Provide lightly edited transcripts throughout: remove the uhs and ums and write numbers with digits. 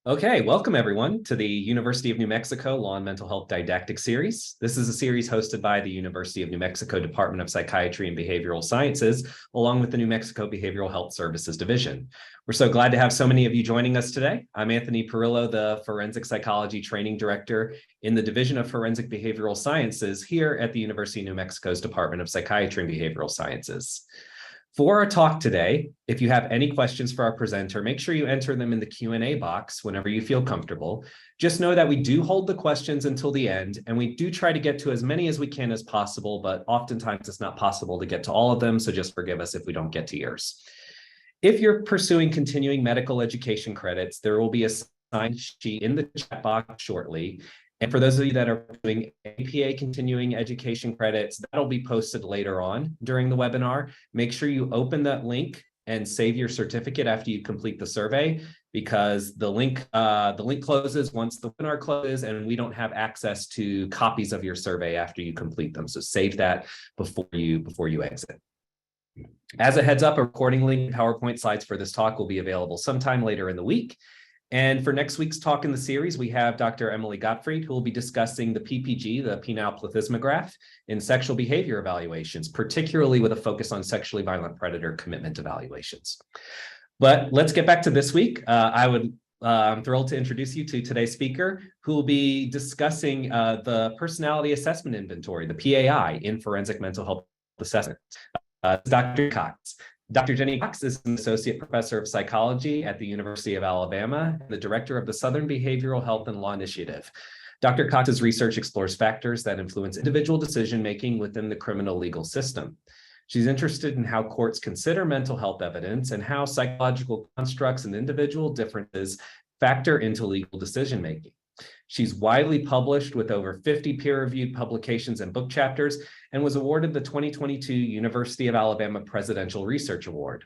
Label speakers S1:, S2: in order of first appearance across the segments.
S1: Okay, welcome everyone to the University of New Mexico Law and Mental Health Didactic Series. This is a series hosted by the University of New Mexico Department of Psychiatry and Behavioral Sciences, along with the New Mexico Behavioral Health Services Division. We're so glad to have so many of you joining us today. I'm Anthony Perillo, the Forensic Psychology Training Director in the Division of Forensic Behavioral Sciences here at the University of New Mexico's Department of Psychiatry and Behavioral Sciences. For our talk today, if you have any questions for our presenter, make sure you enter them in the Q&A box whenever you feel comfortable. Just know that we do hold the questions until the end, and we do try to get to as many as we can as possible, but oftentimes it's not possible to get to all of them, so just forgive us if we don't get to yours. If you're pursuing continuing medical education credits, there will be a sign sheet in the chat box shortly. And for those of you that are doing APA continuing education credits, that'll be posted later on during the webinar. Make sure you open that link and save your certificate after you complete the survey, because the link closes once the webinar closes, and we don't have access to copies of your survey after you complete them. So save that before you exit. As a heads up, a recording link, PowerPoint slides for this talk will be available sometime later in the week. And for next week's talk in the series, we have Dr. Emily Gottfried, who will be discussing the PPG, the penile plethysmograph, in sexual behavior evaluations, particularly with a focus on sexually violent predator commitment evaluations. But let's get back to this week. I'm thrilled to introduce you to today's speaker, who will be discussing the personality assessment inventory, the PAI, in forensic mental health assessment. Dr. Cox. Dr. Jenny Cox is an associate professor of psychology at the University of Alabama and the director of the Southern Behavioral Health and Law Initiative. Dr. Cox's research explores factors that influence individual decision-making within the criminal legal system. She's interested in how courts consider mental health evidence and how psychological constructs and individual differences factor into legal decision-making. She's widely published with over 50 peer-reviewed publications and book chapters, and was awarded the 2022 University of Alabama Presidential Research Award.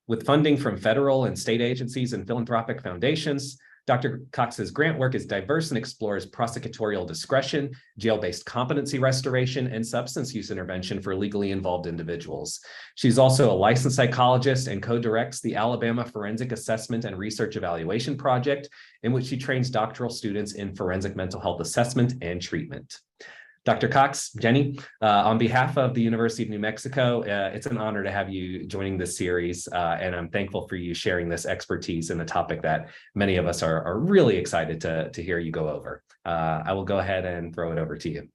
S1: With funding from federal and state agencies and philanthropic foundations, Dr. Cox's grant work is diverse and explores prosecutorial discretion, jail-based competency restoration, and substance use intervention for legally involved individuals. She's also a licensed psychologist and co-directs the Alabama Forensic Assessment and Research Evaluation Project, in which she trains doctoral students in forensic mental health assessment and treatment. Dr. Cox, Jenny, on behalf of the University of New Mexico, it's an honor to have you joining this series, and I'm thankful for you sharing this expertise in a topic that many of us are really excited to hear you go over. I will go ahead and throw it over to you.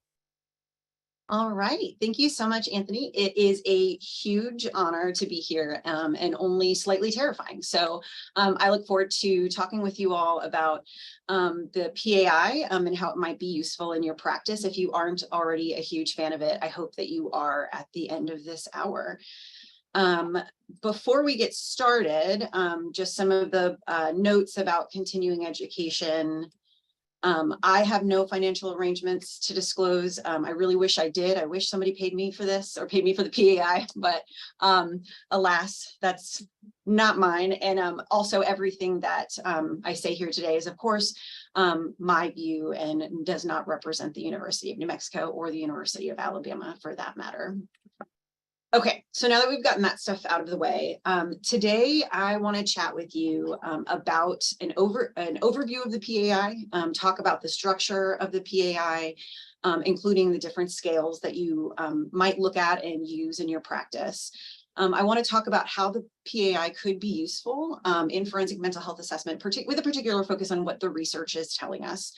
S2: All right. Thank you so much, Anthony. It is a huge honor to be here and only slightly terrifying. So I look forward to talking with you all about the PAI and how it might be useful in your practice. If you aren't already a huge fan of it, I hope that you are at the end of this hour. Before we get started, just some of the notes about continuing education. I have no financial arrangements to disclose. I really wish I did. I wish somebody paid me for this or paid me for the PAI, but alas, that's not mine. And also everything that I say here today is, of course, my view and does not represent the University of New Mexico or the University of Alabama for that matter. Okay, so now that we've gotten that stuff out of the way, today I want to chat with you about an overview of the PAI, talk about the structure of the PAI, including the different scales that you might look at and use in your practice. I want to talk about how the PAI could be useful in forensic mental health assessment, with a particular focus on what the research is telling us.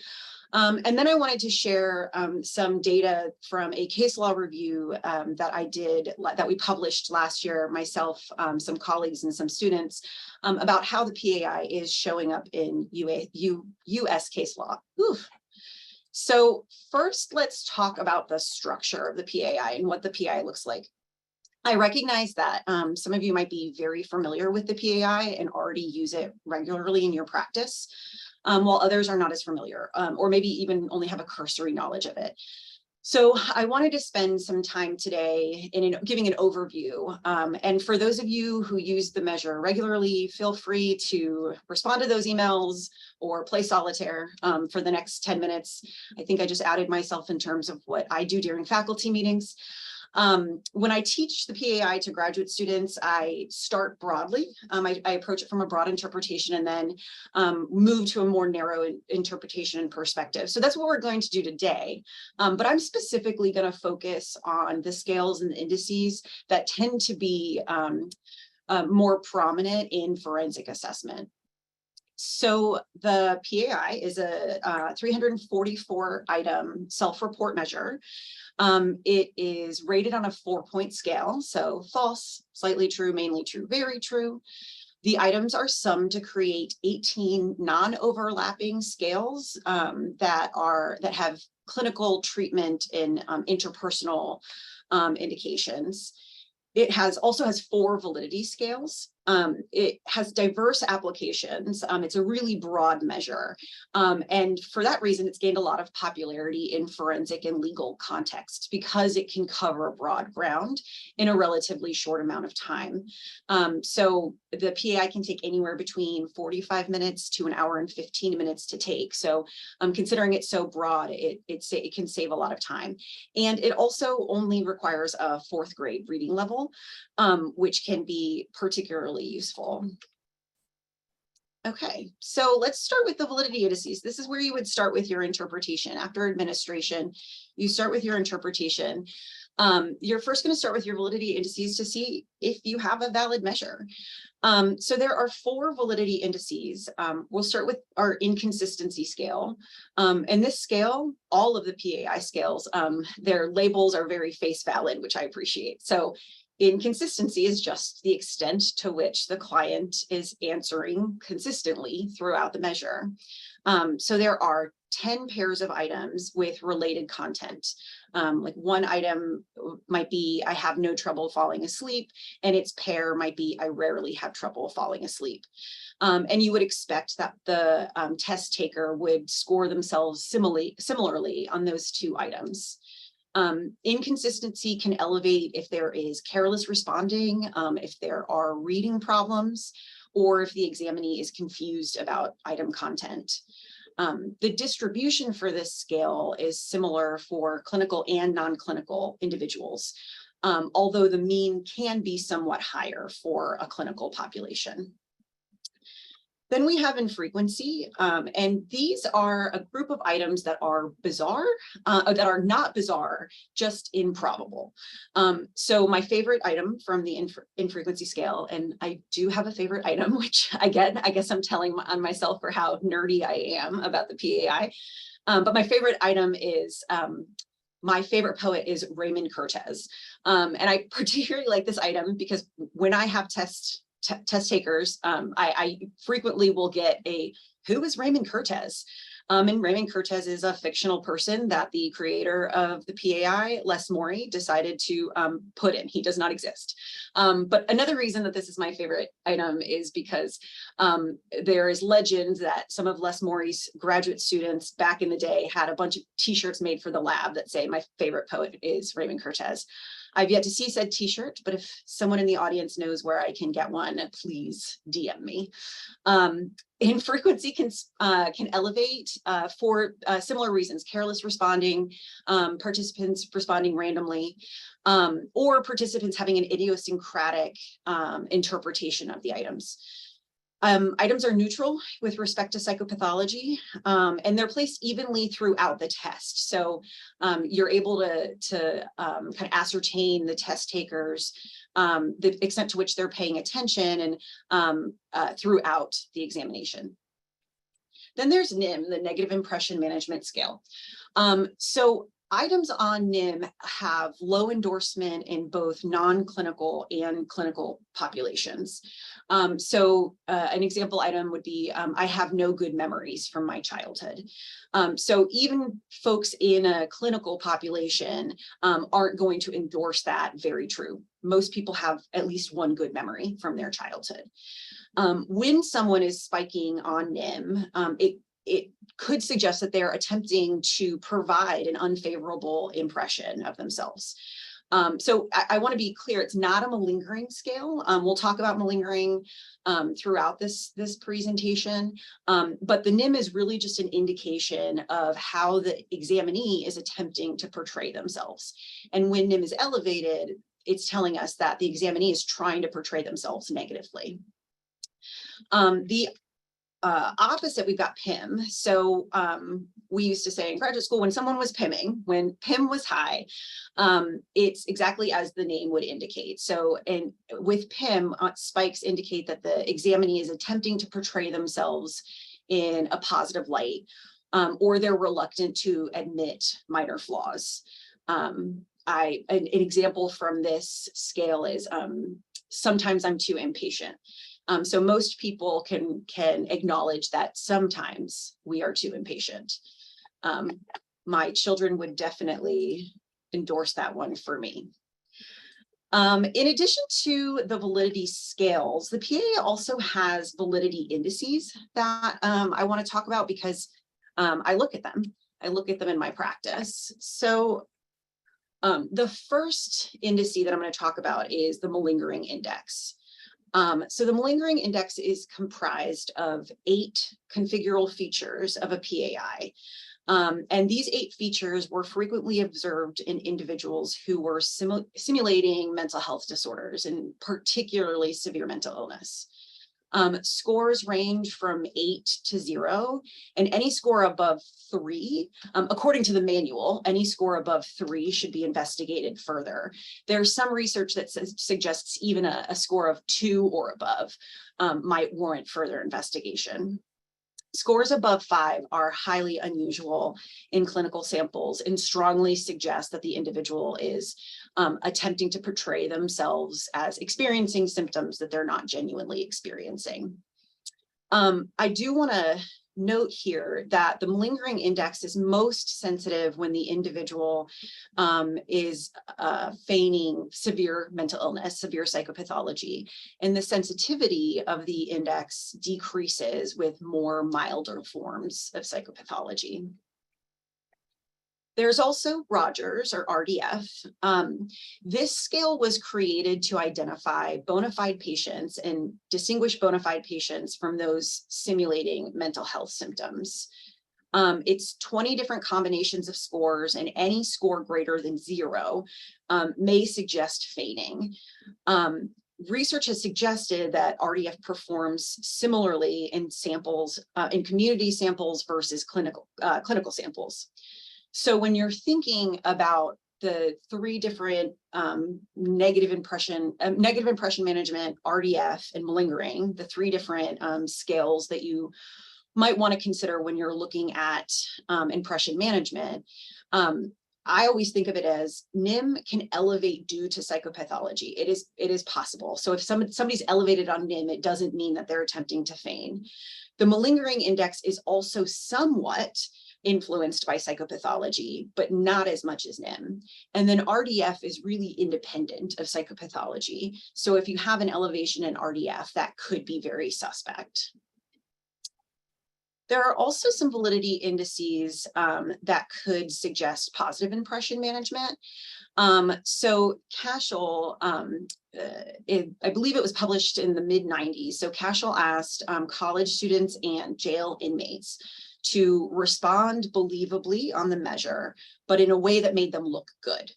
S2: And then I wanted to share some data from a case law review that we published last year, myself, some colleagues and some students, about how the PAI is showing up in US case law. Oof. So first, let's talk about the structure of the PAI and what the PAI looks like. I recognize that some of you might be very familiar with the PAI and already use it regularly in your practice, while others are not as familiar, or maybe even only have a cursory knowledge of it. So I wanted to spend some time today in giving an overview. And for those of you who use the measure regularly, feel free to respond to those emails or play solitaire for the next 10 minutes. I think I just added myself in terms of what I do during faculty meetings. When I teach the PAI to graduate students, I start broadly. I approach it from a broad interpretation and then move to a more narrow interpretation and perspective. So that's what we're going to do today. But I'm specifically going to focus on the scales and the indices that tend to be more prominent in forensic assessment. So the PAI is a 344 item self-report measure. It is rated on a 4-point scale. So false, slightly true, mainly true, very true. The items are summed to create 18 non-overlapping scales that have clinical treatment and interpersonal indications. It also has 4 validity scales. It has diverse applications. It's a really broad measure. And for that reason, it's gained a lot of popularity in forensic and legal contexts because it can cover broad ground in a relatively short amount of time. So the PAI can take anywhere between 45 minutes to an hour and 15 minutes to take. So considering it's so broad, it can save a lot of time. And it also only requires a 4th grade reading level, which can be particularly useful. Okay, so let's start with the validity indices. This is where you would start with your interpretation. After administration, you start with your interpretation. You're first going to start with your validity indices to see if you have a valid measure. So there are 4 validity indices. We'll start with our inconsistency scale. And this scale, all of the PAI scales, their labels are very face valid, which I appreciate. So inconsistency is just the extent to which the client is answering consistently throughout the measure. So there are 10 pairs of items with related content. Like one item might be, I have no trouble falling asleep, and its pair might be, I rarely have trouble falling asleep. And you would expect that the test taker would score themselves similarly on those 2 items. Inconsistency can elevate if there is careless responding, if there are reading problems, or if the examinee is confused about item content. The distribution for this scale is similar for clinical and non-clinical individuals, although the mean can be somewhat higher for a clinical population. Then we have infrequency, and these are a group of items that are bizarre, that are not bizarre, just improbable. So my favorite item from the infrequency scale, and I do have a favorite item, which I guess I'm telling on myself for how nerdy I am about the PAI. But my favorite item is, my favorite poet is Raymond Cortez. And I particularly like this item because when I have test takers, I frequently will get a, who is Raymond Cortez? And Raymond Cortez is a fictional person that the creator of the PAI, Les Morey, decided to put in. He does not exist. But another reason that this is my favorite item is because there is legend that some of Les Morey's graduate students back in the day had a bunch of t-shirts made for the lab that say, my favorite poet is Raymond Cortez. I've yet to see said t-shirt, but if someone in the audience knows where I can get one, please DM me. Infrequency can elevate for similar reasons: careless responding, participants responding randomly, or participants having an idiosyncratic interpretation of the items. Items are neutral with respect to psychopathology, and they're placed evenly throughout the test. So you're able to kind of ascertain the test takers, the extent to which they're paying attention and throughout the examination. Then there's NIM, the Negative Impression Management Scale. So items on NIM have low endorsement in both non-clinical and clinical populations. So an example item would be, I have no good memories from my childhood. So even folks in a clinical population aren't going to endorse that very true. Most people have at least one good memory from their childhood. When someone is spiking on NIM, it could suggest that they're attempting to provide an unfavorable impression of themselves. So I want to be clear, it's not a malingering scale. We'll talk about malingering throughout this presentation, but the NIM is really just an indication of how the examinee is attempting to portray themselves. And when NIM is elevated, it's telling us that the examinee is trying to portray themselves negatively. The opposite, we've got PIM. So we used to say in graduate school, when someone was PIMing, when PIM was high, it's exactly as the name would indicate. So, and with PIM, spikes indicate that the examinee is attempting to portray themselves in a positive light, or they're reluctant to admit minor flaws. An example from this scale is sometimes I'm too impatient. So most people can acknowledge that sometimes we are too impatient. My children would definitely endorse that one for me. In addition to the validity scales, the PA also has validity indices that I want to talk about because I look at them. I look at them in my practice. So the first indice that I'm going to talk about is the malingering index. So the malingering index is comprised of 8 configural features of a PAI. And these 8 features were frequently observed in individuals who were simulating mental health disorders and particularly severe mental illness. Scores range from 8 to 0, and any score above 3, according to the manual, any score above 3 should be investigated further. There's some research that suggests even a score of 2 or above might warrant further investigation. Scores above 5 are highly unusual in clinical samples and strongly suggest that the individual is attempting to portray themselves as experiencing symptoms that they're not genuinely experiencing. I do want to note here that the malingering index is most sensitive when the individual is feigning severe mental illness, severe psychopathology, and the sensitivity of the index decreases with more milder forms of psychopathology. There's also Rogers, or RDF. This scale was created to identify bona fide patients and distinguish bona fide patients from those simulating mental health symptoms. It's 20 different combinations of scores, and any score greater than 0 may suggest feigning. Research has suggested that RDF performs similarly in samples, in community samples versus clinical samples. So when you're thinking about the 3 different negative impression management, RDF, and malingering, the 3 different scales that you might want to consider when you're looking at impression management, I always think of it as NIM can elevate due to psychopathology. It is possible. So if somebody's elevated on NIM, it doesn't mean that they're attempting to feign. The malingering index is also somewhat influenced by psychopathology, but not as much as NIM. And then RDF is really independent of psychopathology. So if you have an elevation in RDF, that could be very suspect. There are also some validity indices that could suggest positive impression management. So Cashel, I believe it was published in the mid-90s. So Cashel asked college students and jail inmates to respond believably on the measure, but in a way that made them look good.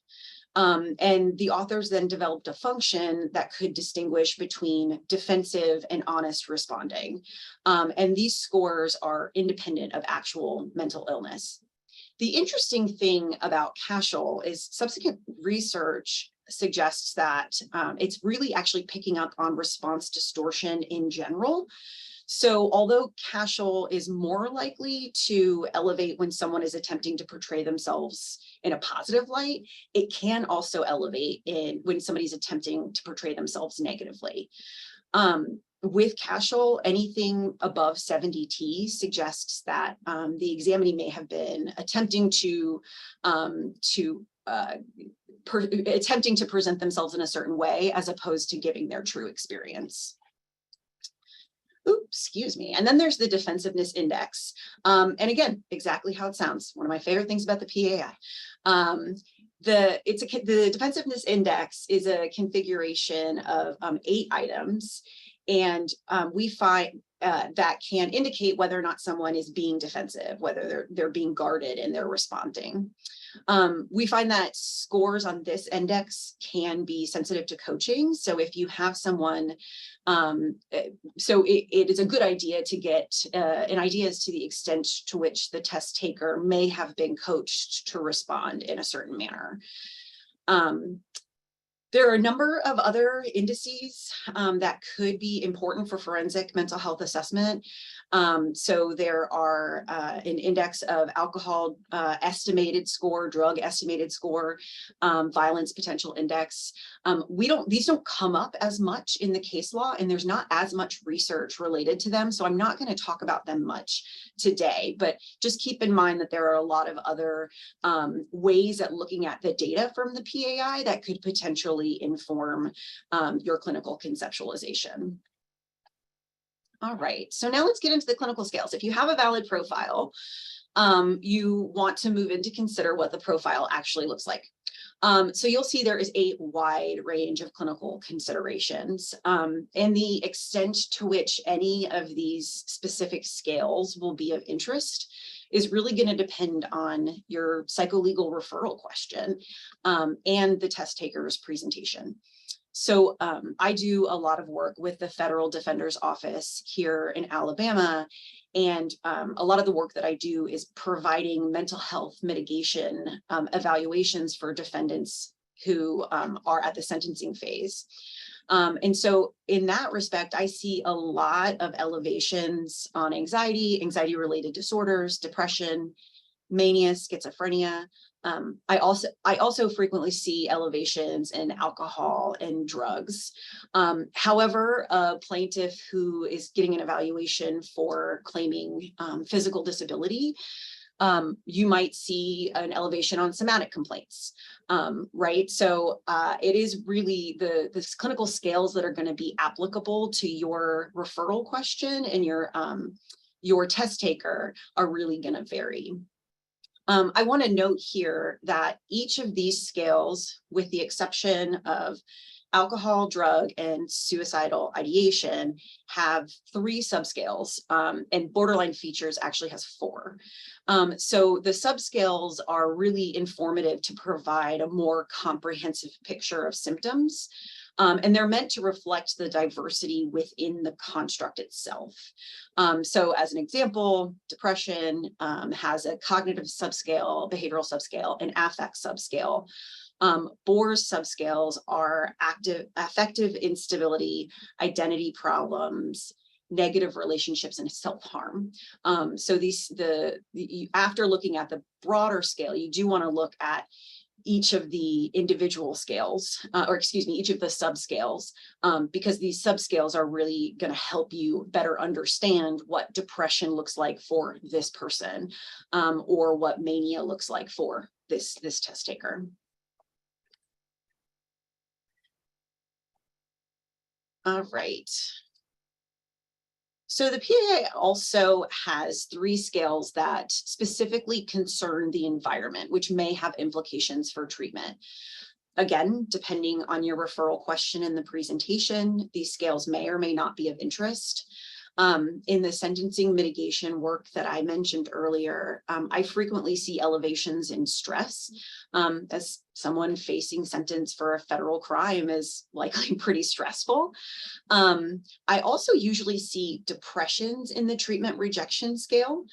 S2: And the authors then developed a function that could distinguish between defensive and honest responding. And these scores are independent of actual mental illness. The interesting thing about Cashel is subsequent research suggests that it's really actually picking up on response distortion in general. So although Cashel is more likely to elevate when someone is attempting to portray themselves in a positive light, it can also elevate when somebody's attempting to portray themselves negatively. With Cashel, anything above 70T suggests that the examinee may have been attempting to present themselves in a certain way as opposed to giving their true experience. Oops, excuse me. And then there's the defensiveness index. And again, exactly how it sounds. One of my favorite things about the PAI. the defensiveness index is a configuration of 8 items, and we find that can indicate whether or not someone is being defensive, whether they're being guarded and they're responding. We find that scores on this index can be sensitive to coaching. So if you have someone, so it is a good idea to get an idea as to the extent to which the test taker may have been coached to respond in a certain manner. There are a number of other indices that could be important for forensic mental health assessment. So there are an index of alcohol estimated score, drug estimated score, violence potential index. These don't come up as much in the case law, and there's not as much research related to them. So I'm not going to talk about them much today, but just keep in mind that there are a lot of other ways at looking at the data from the PAI that could potentially inform your clinical conceptualization. All right, so now let's get into the clinical scales. If you have a valid profile, you want to move in to consider what the profile actually looks like. So you'll see there is a wide range of clinical considerations, and the extent to which any of these specific scales will be of interest is really going to depend on your psycholegal referral question and the test taker's presentation. So I do a lot of work with the Federal Defender's Office here in Alabama, and a lot of the work that I do is providing mental health mitigation evaluations for defendants who are at the sentencing phase. And so in that respect, I see a lot of elevations on anxiety, anxiety-related disorders, depression, mania, schizophrenia. I also frequently see elevations in alcohol and drugs. However, a plaintiff who is getting an evaluation for claiming physical disability, you might see an elevation on somatic complaints, right? So it is really the clinical scales that are going to be applicable to your referral question and your test taker are really going to vary. I want to note here that each of these scales, with the exception of alcohol, drug, and suicidal ideation, have 3 subscales, and borderline features actually has 4. So the subscales are really informative to provide a more comprehensive picture of symptoms. And they're meant to reflect the diversity within the construct itself. So as an example, depression has a cognitive subscale, behavioral subscale, and affect subscale. Bohr's subscales are affective instability, identity problems, negative relationships, and self-harm. So after looking at the broader scale, you do want to look at each of the individual scales, each of the subscales, because these subscales are really going to help you better understand what depression looks like for this person, or what mania looks like for this test taker. All right. So the PAI also has 3 scales that specifically concern the environment, which may have implications for treatment. Again, depending on your referral question and the presentation, these scales may or may not be of interest. In the sentencing mitigation work that I mentioned earlier, I frequently see elevations in stress, as someone facing sentence for a federal crime is likely pretty stressful. I also usually see depressions in the treatment rejection scale.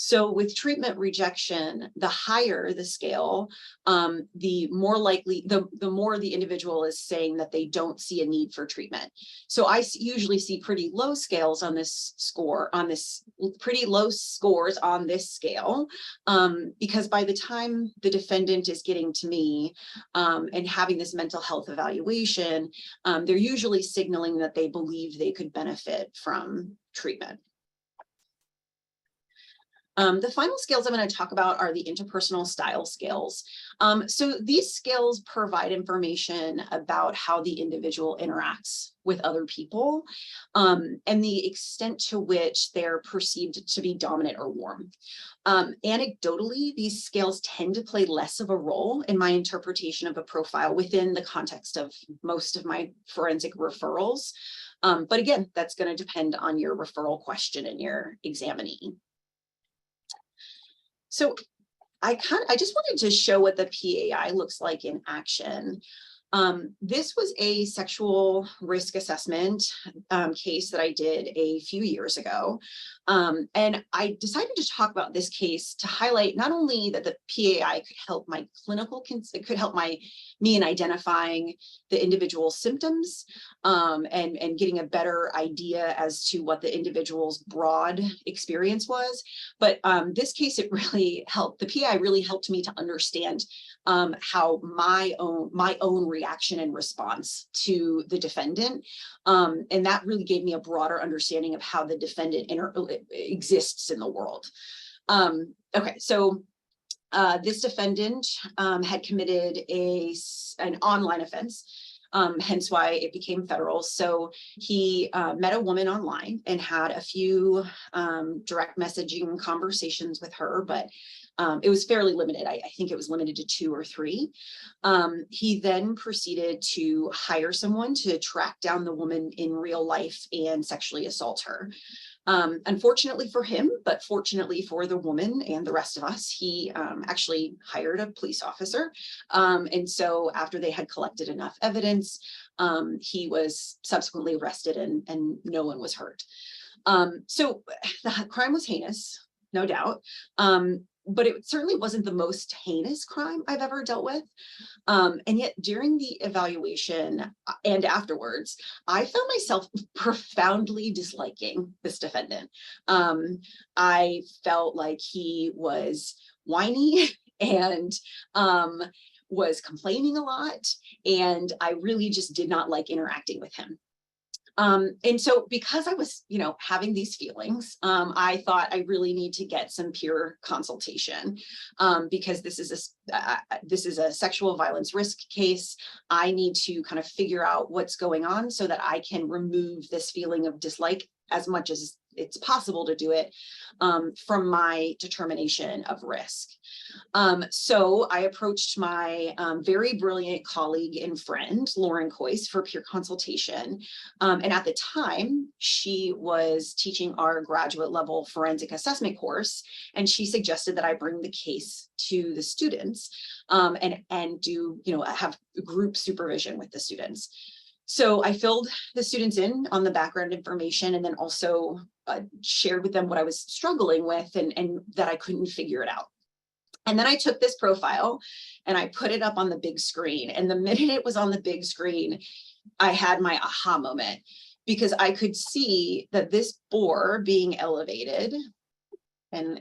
S2: So with treatment rejection, the higher the scale, the more likely, the more the individual is saying that they don't see a need for treatment. So I usually see pretty low scales on this score, pretty low scores on this scale, because by the time the defendant is getting to me and having this mental health evaluation, they're usually signaling that they believe they could benefit from treatment. The final scales I'm going to talk about are the interpersonal style scales. So these scales provide information about how the individual interacts with other people, and the extent to which they're perceived to be dominant or warm. Anecdotally, these scales tend to play less of a role in my interpretation of a profile within the context of most of my forensic referrals. But again, that's going to depend on your referral question and your examinee. So I just wanted to show what the PAI looks like in action. This was a sexual risk assessment case that I did a few years ago. And I decided to talk about this case to highlight not only that the PAI could help my it could help me in identifying the individual symptoms and getting a better idea as to what the individual's broad experience was. But this case, it really helped. The PAI really helped me to understand how my own reaction and response to the defendant. And that really gave me a broader understanding of how the defendant exists in the world. Okay, so this defendant had committed an online offense, hence why it became federal. So he met a woman online and had a few direct messaging conversations with her, but it was fairly limited. I think it was limited to 2 or 3. He then proceeded to hire someone to track down the woman in real life and sexually assault her. Unfortunately for him, but fortunately for the woman and the rest of us, he actually hired a police officer. And so after they had collected enough evidence, he was subsequently arrested and no one was hurt. So the crime was heinous, no doubt. But it certainly wasn't the most heinous crime I've ever dealt with. And yet during the evaluation and afterwards, I found myself profoundly disliking this defendant. I felt like he was whiny and was complaining a lot, and I really just did not like interacting with him. And so because I was, having these feelings, I thought I really need to get some peer consultation because this is a sexual violence risk case. I need to kind of figure out what's going on so that I can remove this feeling of dislike as much as it's possible to do it from my determination of risk. So I approached my very brilliant colleague and friend, Lauren Coyce, for peer consultation. And at the time, she was teaching our graduate level forensic assessment course, and she suggested that I bring the case to the students and do, have group supervision with the students. So I filled the students in on the background information and then also shared with them what I was struggling with and that I couldn't figure it out. And then I took this profile and I put it up on the big screen. And the minute it was on the big screen, I had my aha moment because I could see that this bore being elevated, and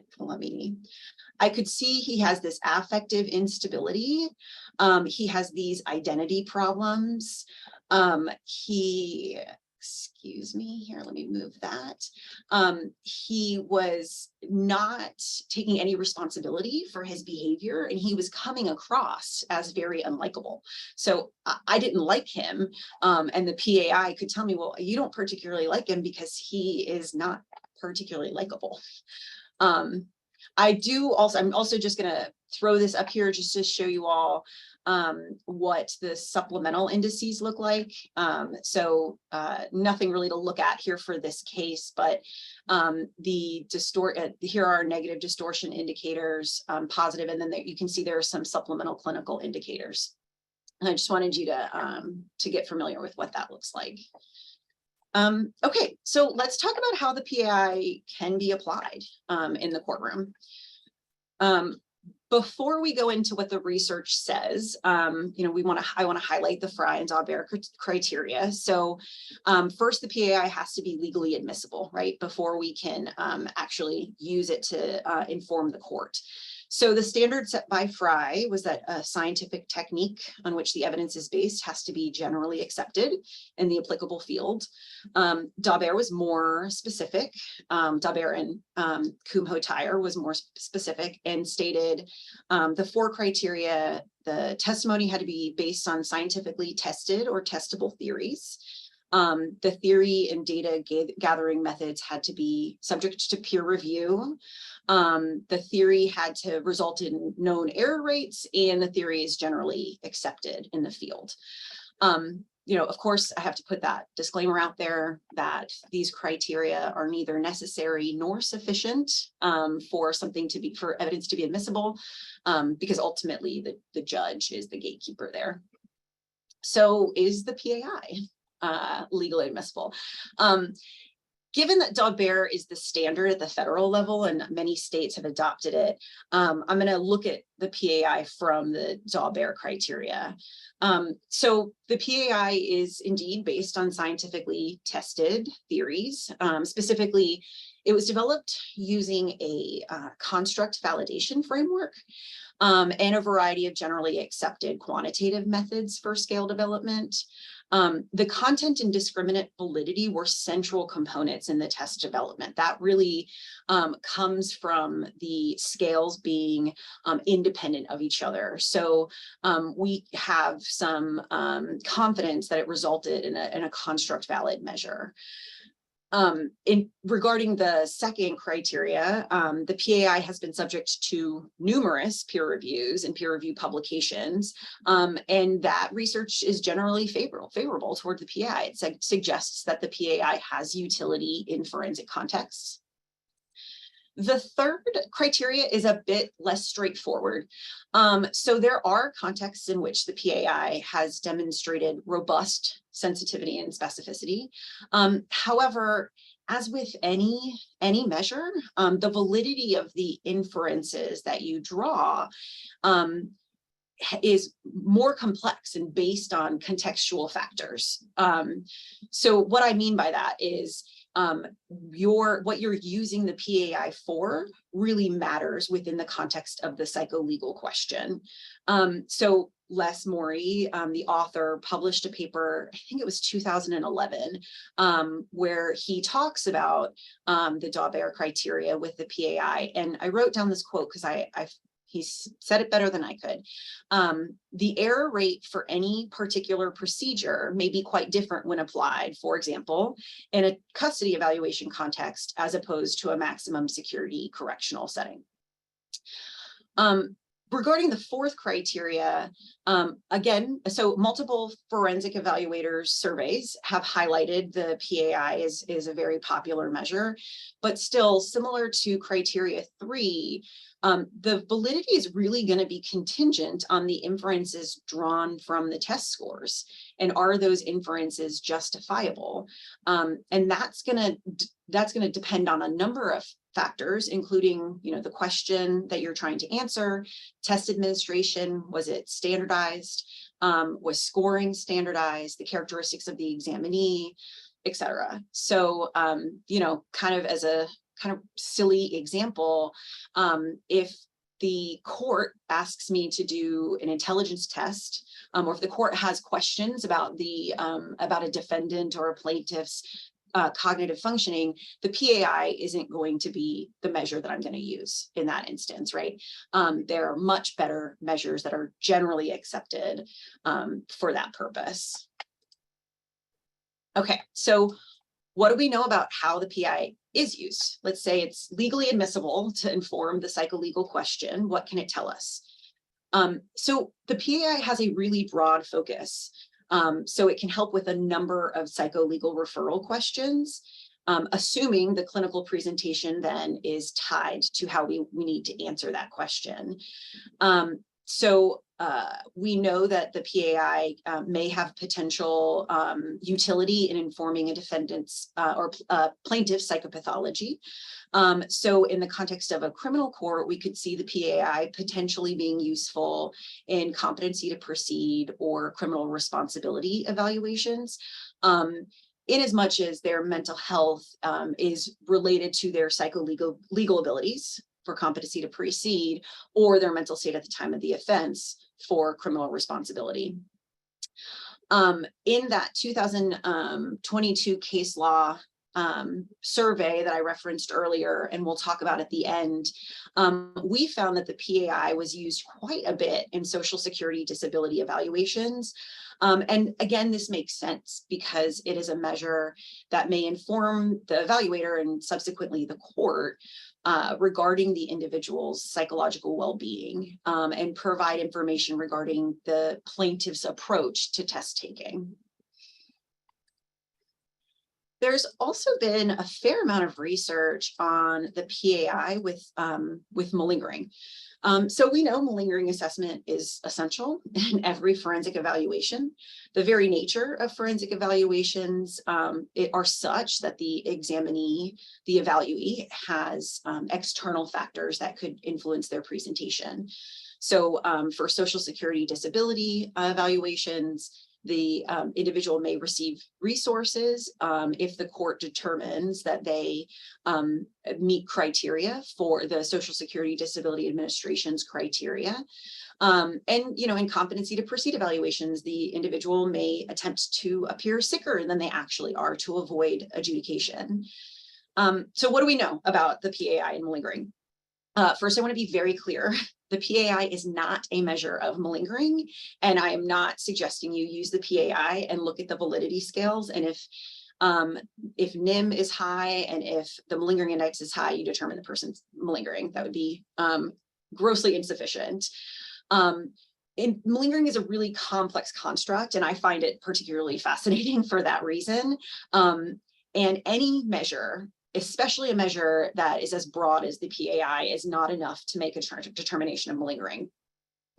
S2: I could see he has this affective instability. He has these identity problems. Excuse me here, let me move that. He was not taking any responsibility for his behavior, and he was coming across as very unlikable. So I didn't like him, and the PAI could tell me, well, you don't particularly like him because he is not particularly likable. I'm also just going to throw this up here just to show you all what the supplemental indices look like. So nothing really to look at here for this case, but here are negative distortion indicators, positive, and then you can see there are some supplemental clinical indicators. And I just wanted you to get familiar with what that looks like. Okay, so let's talk about how the PAI can be applied in the courtroom. Before we go into what the research says, I want to highlight the Frye and Daubert criteria. So first, the PAI has to be legally admissible, right, before we can actually use it to inform the court. So the standard set by Fry was that a scientific technique on which the evidence is based has to be generally accepted in the applicable field. Daubert was more specific. Daubert and Kumho-Tyre was more specific and stated the 4 criteria. The testimony had to be based on scientifically tested or testable theories. The theory and data gathering methods had to be subject to peer review. The theory had to result in known error rates, and the theory is generally accepted in the field. Of course, I have to put that disclaimer out there that these criteria are neither necessary nor sufficient for evidence to be admissible, because ultimately the judge is the gatekeeper there. So is the PAI legally admissible? Given that Daubert is the standard at the federal level and many states have adopted it, I'm going to look at the PAI from the Daubert criteria. So the PAI is indeed based on scientifically tested theories. Specifically, it was developed using a construct validation framework and a variety of generally accepted quantitative methods for scale development. The content and discriminant validity were central components in the test development. That really comes from the scales being independent of each other. So we have some confidence that it resulted in a construct valid measure. Regarding the second criteria, the PAI has been subject to numerous peer reviews and peer review publications, and that research is generally favorable toward the PAI. It suggests that the PAI has utility in forensic contexts. The third criteria is a bit less straightforward. So there are contexts in which the PAI has demonstrated robust sensitivity and specificity. However, as with any measure, the validity of the inferences that you draw is more complex and based on contextual factors. So what I mean by that is what you're using the PAI for really matters within the context of the psycholegal question. So Les Morey, the author, published a paper, I think it was 2011, where he talks about the Daubert criteria with the PAI. And I wrote down this quote because he said it better than I could. The error rate for any particular procedure may be quite different when applied, for example, in a custody evaluation context, as opposed to a maximum security correctional setting. Regarding the fourth criteria, again, so multiple forensic evaluators surveys have highlighted the PAI is a very popular measure, but still similar to criteria 3, the validity is really going to be contingent on the inferences drawn from the test scores. And are those inferences justifiable? And that's going to depend on a number of factors, including, the question that you're trying to answer, test administration, was it standardized? Was scoring standardized? The characteristics of the examinee, et cetera. So, kind of as a kind of silly example, if the court asks me to do an intelligence test, or if the court has questions about a defendant or a plaintiff's cognitive functioning, the PAI isn't going to be the measure that I'm going to use in that instance, right? There are much better measures that are generally accepted for that purpose. Okay, so what do we know about how the PAI is used? Let's say it's legally admissible to inform the psycholegal question. What can it tell us? So the PAI has a really broad focus. So it can help with a number of psycholegal referral questions, assuming the clinical presentation then is tied to how we need to answer that question. So we know that the PAI may have potential utility in informing a defendant's or plaintiff's psychopathology. So in the context of a criminal court, we could see the PAI potentially being useful in competency to proceed or criminal responsibility evaluations, in as much as their mental health is related to their psycholegal abilities. for competency to precede, or their mental state at the time of the offense for criminal responsibility. In that 2022 case law survey that I referenced earlier, and we'll talk about at the end, we found that the PAI was used quite a bit in Social Security disability evaluations. And again, this makes sense because it is a measure that may inform the evaluator and subsequently the court regarding the individual's psychological well-being, and provide information regarding the plaintiff's approach to test taking. There's also been a fair amount of research on the PAI with malingering. So we know malingering assessment is essential in every forensic evaluation. The very nature of forensic evaluations are such that the examinee, the evaluee, has external factors that could influence their presentation. So for Social Security disability evaluations, the individual may receive resources if the court determines that they meet criteria for the Social Security Disability Administration's criteria. And, in competency to proceed evaluations, the individual may attempt to appear sicker than they actually are to avoid adjudication. So what do we know about the PAI and malingering? First, I want to be very clear. The PAI is not a measure of malingering, and I am not suggesting you use the PAI and look at the validity scales. And if NIM is high and if the malingering index is high, you determine the person's malingering. That would be grossly insufficient. Malingering is a really complex construct, and I find it particularly fascinating for that reason. And any measure, especially a measure that is as broad as the PAI, is not enough to make a determination of malingering.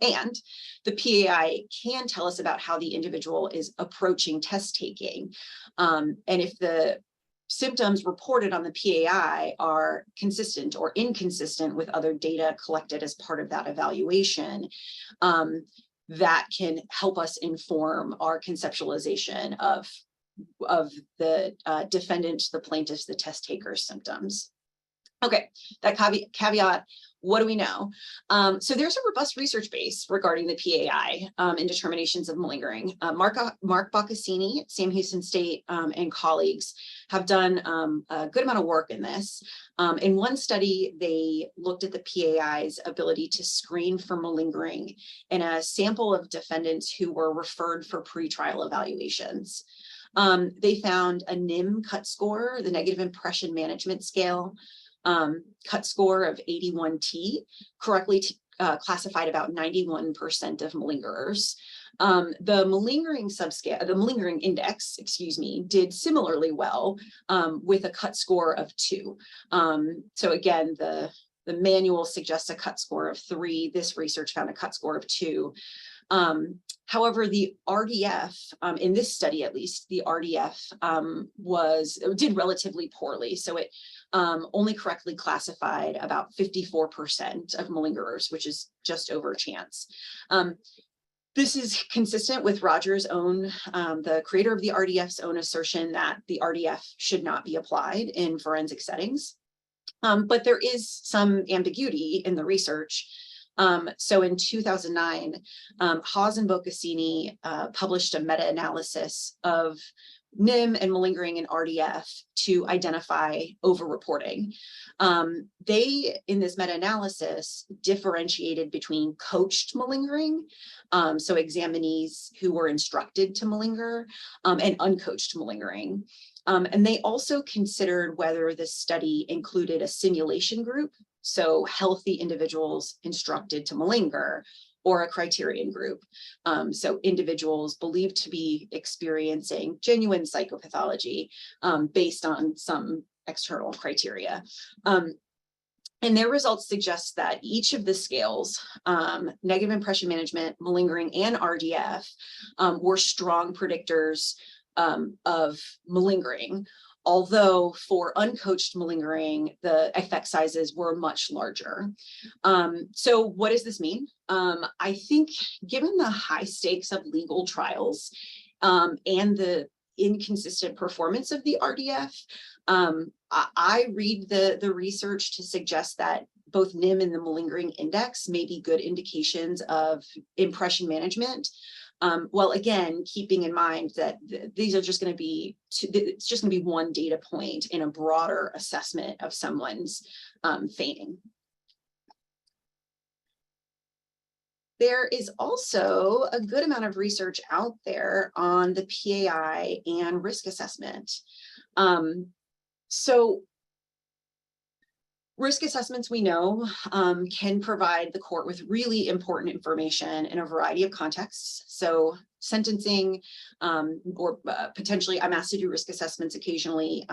S2: And the PAI can tell us about how the individual is approaching test taking. And if the symptoms reported on the PAI are consistent or inconsistent with other data collected as part of that evaluation, that can help us inform our conceptualization of the defendant, the plaintiff's, the test taker's symptoms. Okay, that caveat, what do we know? So there's a robust research base regarding the PAI in determinations of malingering. Mark Boccassini at Sam Houston State and colleagues have done a good amount of work in this. In one study, they looked at the PAI's ability to screen for malingering in a sample of defendants who were referred for pretrial evaluations. They found a NIM cut score, the negative impression management scale, cut score of 81T, correctly classified about 91% of malingerers. The malingering subscale, the malingering index, did similarly well with a cut score of 2. So again, the manual suggests a cut score of 3. This research found a cut score of 2. However, the RDF, in this study at least, the RDF did relatively poorly. So it only correctly classified about 54% of malingerers, which is just over chance. This is consistent with Roger's own, the creator of the RDF's own assertion that the RDF should not be applied in forensic settings. But there is some ambiguity in the research. So in 2009, Haas and Boccassini published a meta-analysis of NIM and malingering in RDF to identify overreporting. They, in this meta-analysis, differentiated between coached malingering, so examinees who were instructed to malinger, and uncoached malingering. And they also considered whether the study included a simulation group, so healthy individuals instructed to malinger, or a criterion group, so individuals believed to be experiencing genuine psychopathology based on some external criteria. And their results suggest that each of the scales, negative impression management, malingering, and RDF, were strong predictors of malingering, although for uncoached malingering, the effect sizes were much larger. So what does this mean? I think given the high stakes of legal trials and the inconsistent performance of the RDF, I read the research to suggest that both NIM and the malingering index may be good indications of impression management. Well, again, keeping in mind that these are just going to be, it's just going to be one data point in a broader assessment of someone's feigning. There is also a good amount of research out there on the PAI and risk assessment. So risk assessments, we know, can provide the court with really important information in a variety of contexts. So sentencing, or potentially I'm asked to do risk assessments occasionally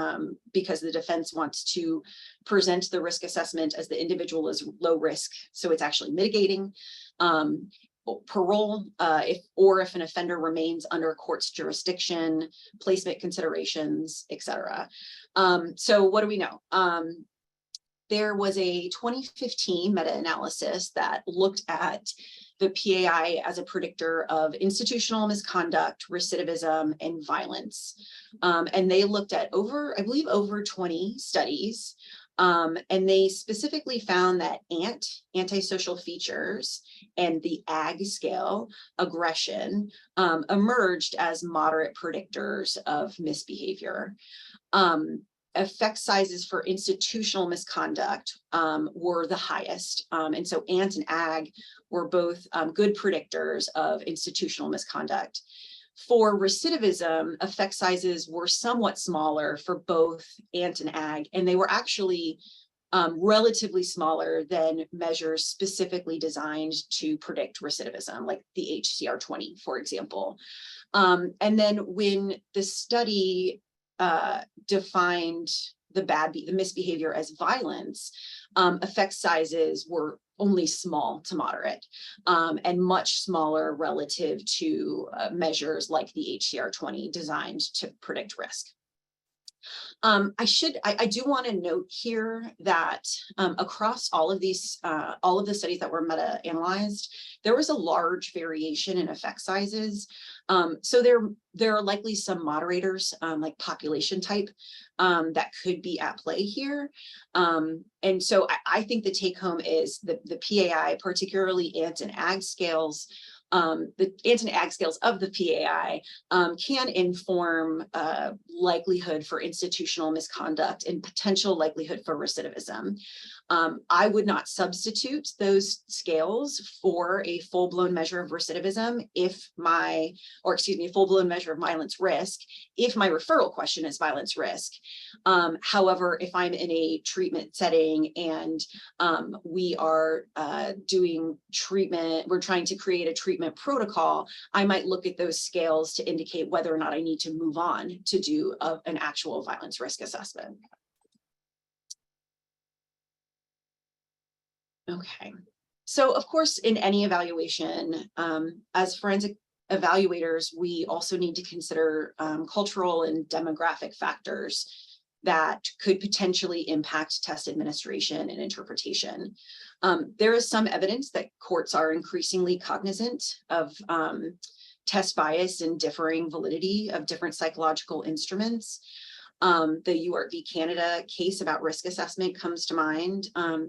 S2: because the defense wants to present the risk assessment as the individual is low risk. So it's actually mitigating. Parole, if an offender remains under a court's jurisdiction, placement considerations, etc. So what do we know? There was a 2015 meta-analysis that looked at the PAI as a predictor of institutional misconduct, recidivism, and violence. And they looked at I believe over 20 studies. And they specifically found that antisocial features, and the AG scale, aggression, emerged as moderate predictors of misbehavior. Effect sizes for institutional misconduct were the highest. And so ANT and AG were both good predictors of institutional misconduct. For recidivism, effect sizes were somewhat smaller for both ANT and AG, and they were actually relatively smaller than measures specifically designed to predict recidivism, like the HCR20, for example. And then when the study defined the misbehavior as violence, effect sizes were only small to moderate, and much smaller relative to measures like the HCR20 designed to predict risk. I do want to note here that across all of the studies that were meta-analyzed, there was a large variation in effect sizes. So there are likely some moderators, like population type, that could be at play here. And so I think the take home is the PAI, particularly ANT and AG scales, the ANT and AG scales of the PAI can inform likelihood for institutional misconduct and potential likelihood for recidivism. I would not substitute those scales for a full-blown measure of recidivism a full-blown measure of violence risk if my referral question is violence risk. However, if I'm in a treatment setting and we are doing treatment, we're trying to create a treatment protocol, I might look at those scales to indicate whether or not I need to move on to do an actual violence risk assessment. Okay, so of course, in any evaluation, as forensic evaluators, we also need to consider cultural and demographic factors that could potentially impact test administration and interpretation. There is some evidence that courts are increasingly cognizant of test bias and differing validity of different psychological instruments. The UART v. Canada case about risk assessment comes to mind.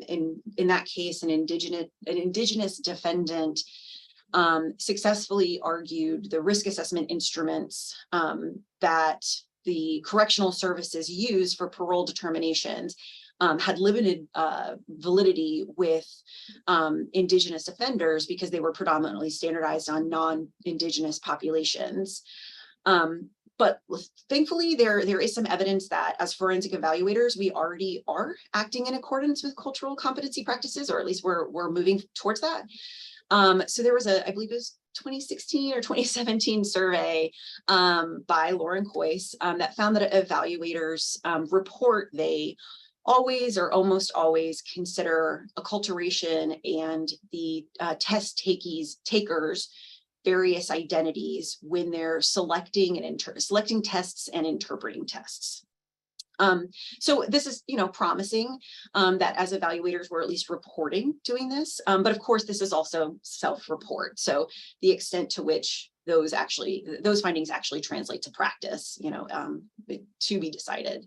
S2: In that case, an indigenous defendant successfully argued the risk assessment instruments that the correctional services use for parole determinations had limited validity with indigenous offenders because they were predominantly standardized on non-indigenous populations. But thankfully, there is some evidence that as forensic evaluators, we already are acting in accordance with cultural competency practices, or at least we're moving towards that. So there was I believe it was 2016 or 2017 survey by Lauren Coyce that found that evaluators report they always or almost always consider acculturation and the test takers various identities when they're selecting tests and interpreting tests. So this is, promising that as evaluators, we're at least reporting doing this. But of course, this is also self-report. So the extent to which those findings actually translate to practice, to be decided.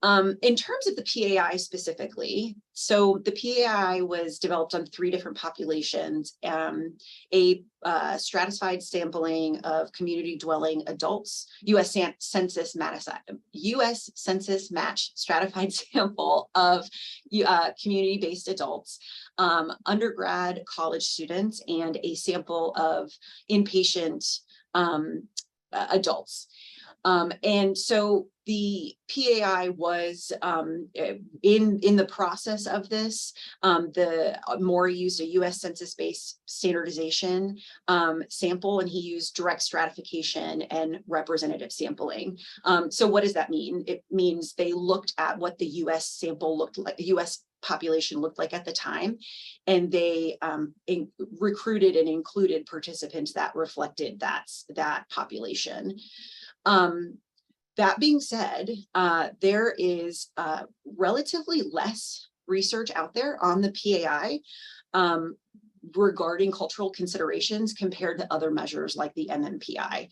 S2: In terms of the PAI specifically, so the PAI was developed on 3 different populations, a stratified sampling of community dwelling adults, US Census match stratified sample of community-based adults, undergrad college students, and a sample of inpatient adults. And so the PAI was in the process of this. The Moore used a US Census-based standardization sample, and he used direct stratification and representative sampling. So what does that mean? It means they looked at what the US sample looked like, the US population looked like at the time, and they recruited and included participants that reflected that population. That being said, there is relatively less research out there on the PAI regarding cultural considerations compared to other measures like the MMPI.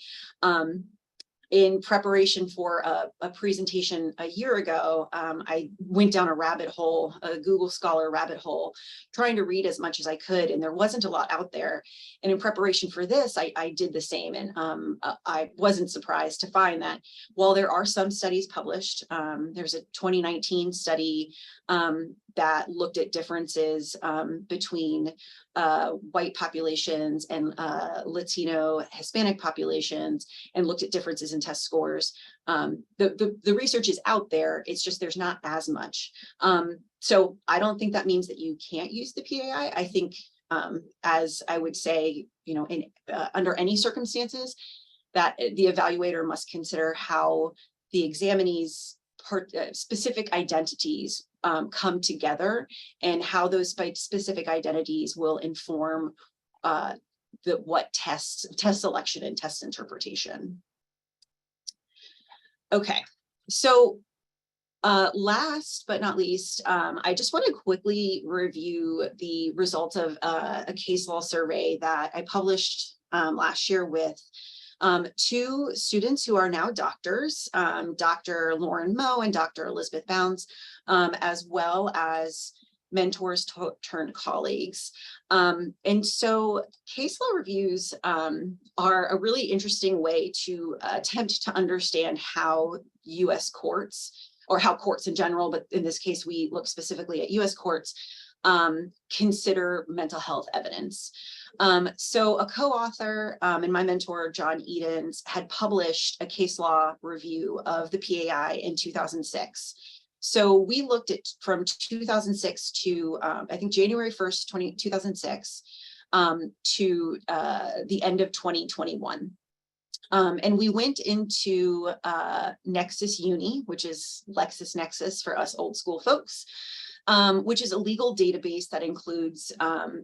S2: In preparation for a presentation a year ago, I went down a rabbit hole, a Google Scholar rabbit hole, trying to read as much as I could, and there wasn't a lot out there. And in preparation for this, I did the same, and I wasn't surprised to find that while there are some studies published, there's a 2019 study that looked at differences between white populations and Latino Hispanic populations, and looked at differences in test scores. The research is out there, it's just there's not as much. So I don't think that means that you can't use the PAI. I think as I would say, you know, in under any circumstances, that the evaluator must consider how the examinees specific identities come together, and how those specific identities will inform what test selection and test interpretation. Okay, so last but not least, I just want to quickly review the results of a case law survey that I published last year with 2 students who are now doctors, Dr. Lauren Moe and Dr. Elizabeth Bounds, as well as mentors turned colleagues. And so case law reviews are a really interesting way to attempt to understand how US courts, or how courts in general, but in this case, we look specifically at US courts, consider mental health evidence. So a co-author and my mentor, John Edens, had published a case law review of the PAI in 2006. So we looked at from 2006 to, I think, January 1st, 2006 to the end of 2021. And we went into Nexus Uni, which is LexisNexis for us old school folks, which is a legal database that includes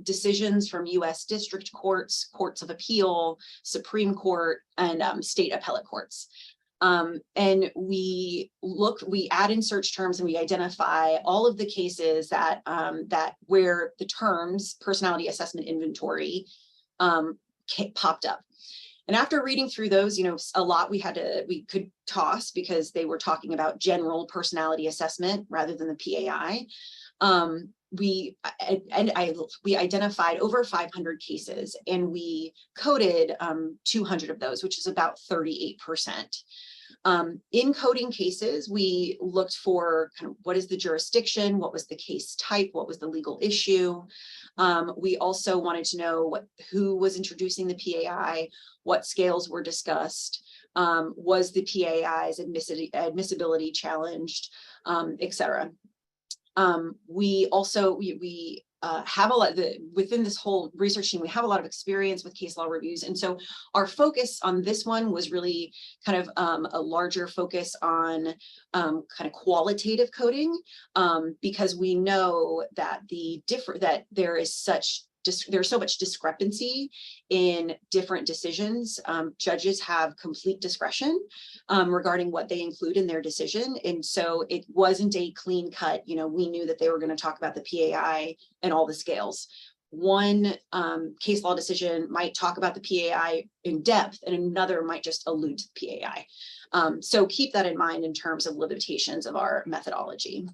S2: decisions from US district courts, courts of appeal, Supreme Court, and state appellate courts. And we add in search terms, and we identify all of the cases that where the terms personality assessment inventory popped up. And after reading through those, you know, a lot we could toss because they were talking about general personality assessment rather than the PAI. We identified over 500 cases, and we coded 200 of those, which is about 38%. In coding cases, we looked for kind of what is the jurisdiction, what was the case type, what was the legal issue. We also wanted to know who was introducing the PAI, what scales were discussed, was the PAI's admissibility challenged, et cetera. We also, have a lot, within this whole research team, we have a lot of experience with case law reviews. And so our focus on this one was really kind of a larger focus on kind of qualitative coding, because we know that there's so much discrepancy in different decisions. Judges have complete discretion regarding what they include in their decision. And so it wasn't a clean cut, you know, we knew that they were going to talk about the PAI and all the scales. one case law decision might talk about the PAI in depth and another might just allude to the PAI. So keep that in mind in terms of limitations of our methodology.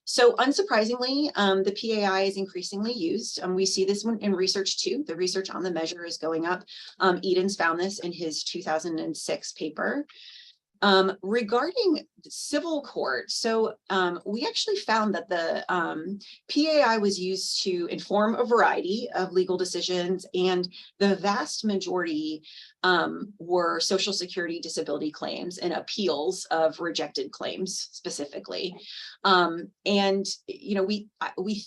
S2: So unsurprisingly, the PAI is increasingly used. We see this in research too. The research on the measure is going up. Edens found this in his 2006 paper. Regarding civil court, so we actually found that the PAI was used to inform a variety of legal decisions, and the vast majority were Social Security disability claims and appeals of rejected claims specifically. And you know, we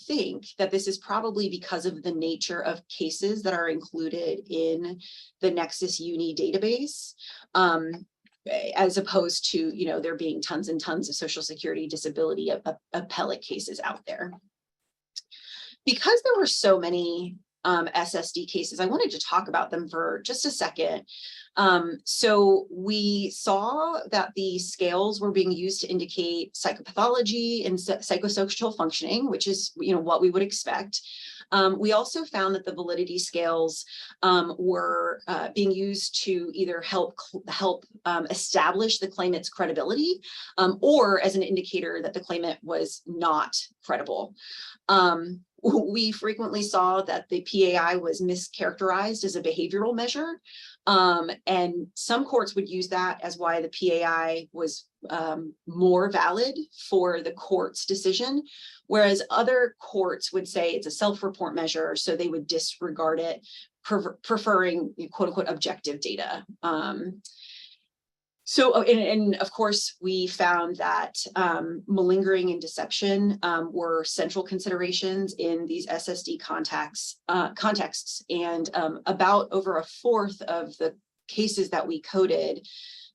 S2: think that this is probably because of the nature of cases that are included in the Nexus Uni database. As opposed to, you know, there being tons and tons of Social Security disability appellate cases out there. Because there were so many SSD cases, I wanted to talk about them for just a second. So we saw that the scales were being used to indicate psychopathology and psychosocial functioning, which is, you know, what we would expect. We also found that the validity scales were being used to either help establish the claimant's credibility or as an indicator that the claimant was not credible. We frequently saw that the PAI was mischaracterized as a behavioral measure. And some courts would use that as why the PAI was more valid for the court's decision, whereas other courts would say it's a self-report measure, so they would disregard it, preferring quote unquote objective data. And of course, we found that malingering and deception were central considerations in these SSD contexts, and about over a fourth of the cases that we coded,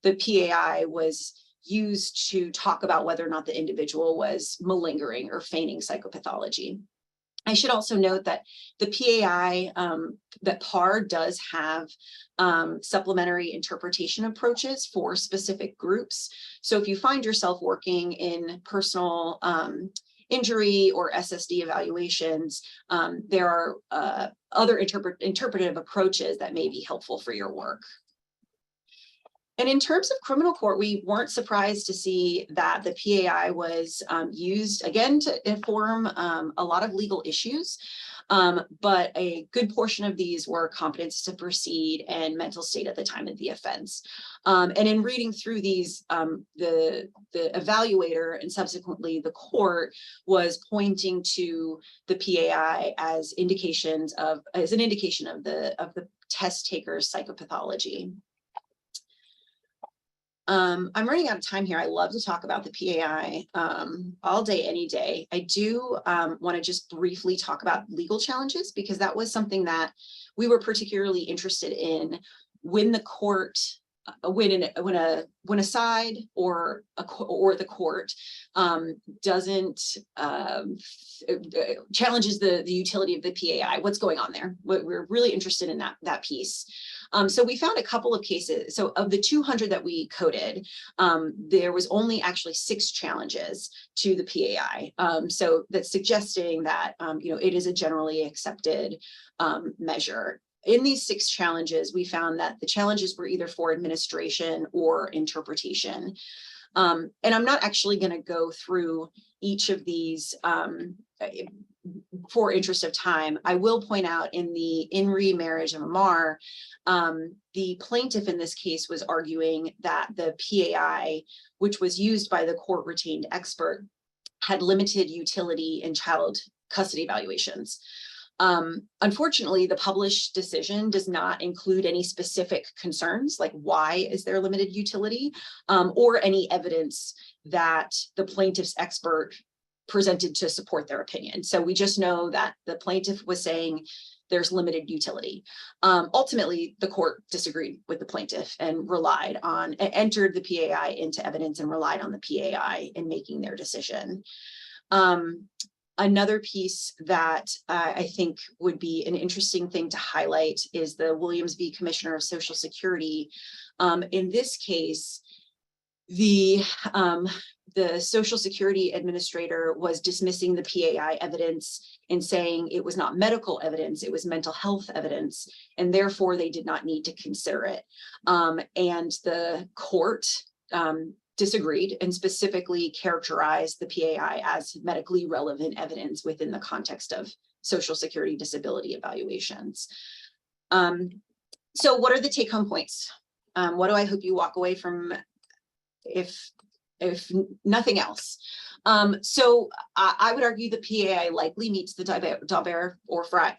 S2: the PAI was used to talk about whether or not the individual was malingering or feigning psychopathology. I should also note that the PAI, that PAR does have supplementary interpretation approaches for specific groups. So if you find yourself working in personal injury or SSD evaluations, there are other interpretive approaches that may be helpful for your work. And in terms of criminal court, we weren't surprised to see that the PAI was used again to inform a lot of legal issues, but a good portion of these were competence to proceed and mental state at the time of the offense. And in reading through these, the evaluator and subsequently the court was pointing to the PAI as an indication of the test taker's psychopathology. I'm running out of time here. I love to talk about the PAI all day, any day. I do want to just briefly talk about legal challenges, because that was something that we were particularly interested in when the court, when a side or the court doesn't challenges the utility of the PAI. What's going on there? We're really interested in that piece. So we found a couple of cases. So of the 200 that we coded, there was only actually 6 challenges to the PAI. So that's suggesting that you know, it is a generally accepted measure. In these 6 challenges, we found that the challenges were either for administration or interpretation. And I'm not actually going to go through each of these for interest of time. I will point out in the in re marriage of Amar, the plaintiff in this case was arguing that the PAI, which was used by the court retained expert, had limited utility in child custody evaluations. Unfortunately, the published decision does not include any specific concerns, like why is there limited utility, or any evidence that the plaintiff's expert presented to support their opinion. So we just know that the plaintiff was saying there's limited utility. Ultimately, the court disagreed with the plaintiff and entered the PAI into evidence and relied on the PAI in making their decision. Another piece that I think would be an interesting thing to highlight is the Williams v. Commissioner of Social Security. In this case, the the Social Security administrator was dismissing the PAI evidence and saying it was not medical evidence, it was mental health evidence, and therefore they did not need to consider it. And the court disagreed and specifically characterized the PAI as medically relevant evidence within the context of Social Security disability evaluations. So what are the take-home points? What do I hope you walk away from, if nothing else? So I would argue the PAI likely meets the Daubert or Frye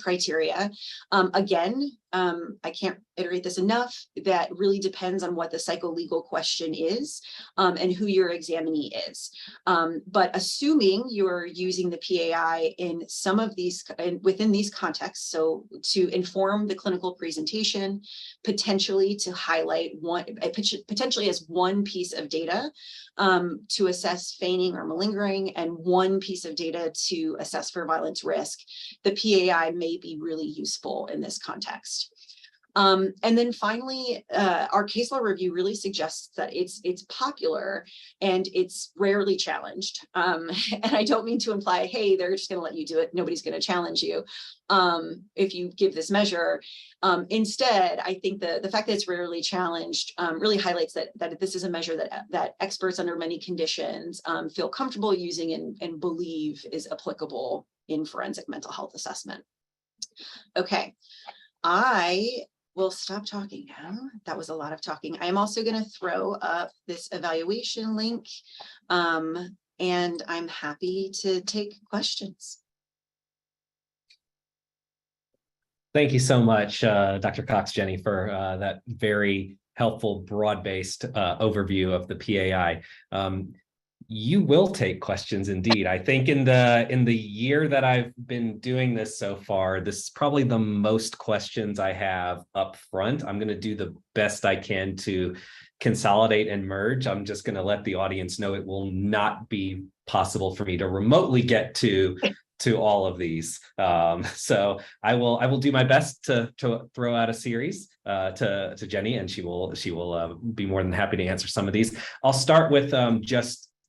S2: criteria. Again, I can't iterate this enough, that really depends on what the psycholegal question is, and who your examinee is. But assuming you're using the PAI in some of these, within these contexts, so to inform the clinical presentation, potentially to highlight one, potentially as one piece of data to assess feigning or malingering, and one piece of data to assess for violence risk, the PAI may be really useful in this context. And then finally, our case law review really suggests that it's popular and it's rarely challenged. And I don't mean to imply, hey, they're just going to let you do it, nobody's going to challenge you if you give this measure. Instead, I think the fact that it's rarely challenged really highlights that this is a measure that experts under many conditions feel comfortable using and believe is applicable in forensic mental health assessment. Okay, I will stop talking now. That was a lot of talking. I am also going to throw up this evaluation link, and I'm happy to take questions.
S1: Thank you so much, Dr. Cox, Jenny, for that very helpful, broad-based overview of the PAI. You will take questions indeed. I think in the year that I've been doing this so far, this is probably the most questions I have up front. I'm going to do the best I can to consolidate and merge. I'm just going to let the audience know it will not be possible for me to remotely get to all of these. So I will do my best to throw out a series to Jenny, and she will be more than happy to answer some of these. I'll start with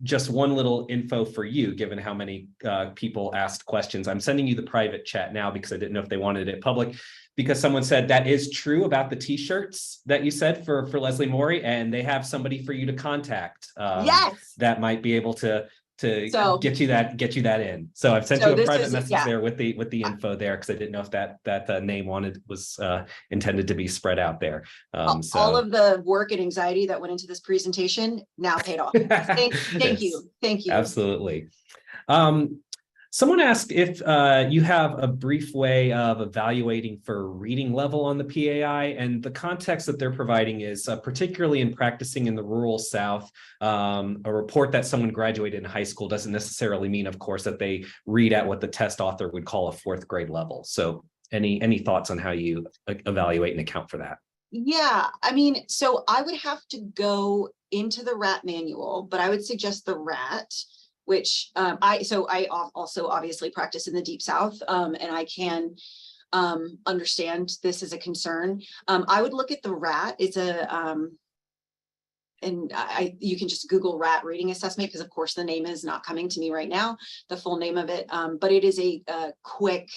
S1: just one little info for you, given how many people asked questions. I'm sending you the private chat now because I didn't know if they wanted it public, because someone said that is true about the t-shirts that you said for Leslie Morey, and they have somebody for you to contact
S2: Yes,
S1: that might be able to get you that in. So I've sent you a private message there with the info there, because I didn't know if that name was intended to be spread out there. So
S2: all of the work and anxiety that went into this presentation now paid off. Thank you.
S1: Absolutely. Someone asked if you have a brief way of evaluating for reading level on the PAI, and the context that they're providing is particularly in practicing in the rural South. A report that someone graduated in high school doesn't necessarily mean, of course, that they read at what the test author would call a 4th grade level. So any thoughts on how you evaluate and account for that?
S2: Yeah, I mean, so I would have to go into the RAT manual, but I would suggest the RAT, which I also obviously practice in the Deep South, and I can understand this as a concern. I would look at the RAT. It's you can just Google RAT reading assessment, because of course the name is not coming to me right now, the full name of it, but it is a quick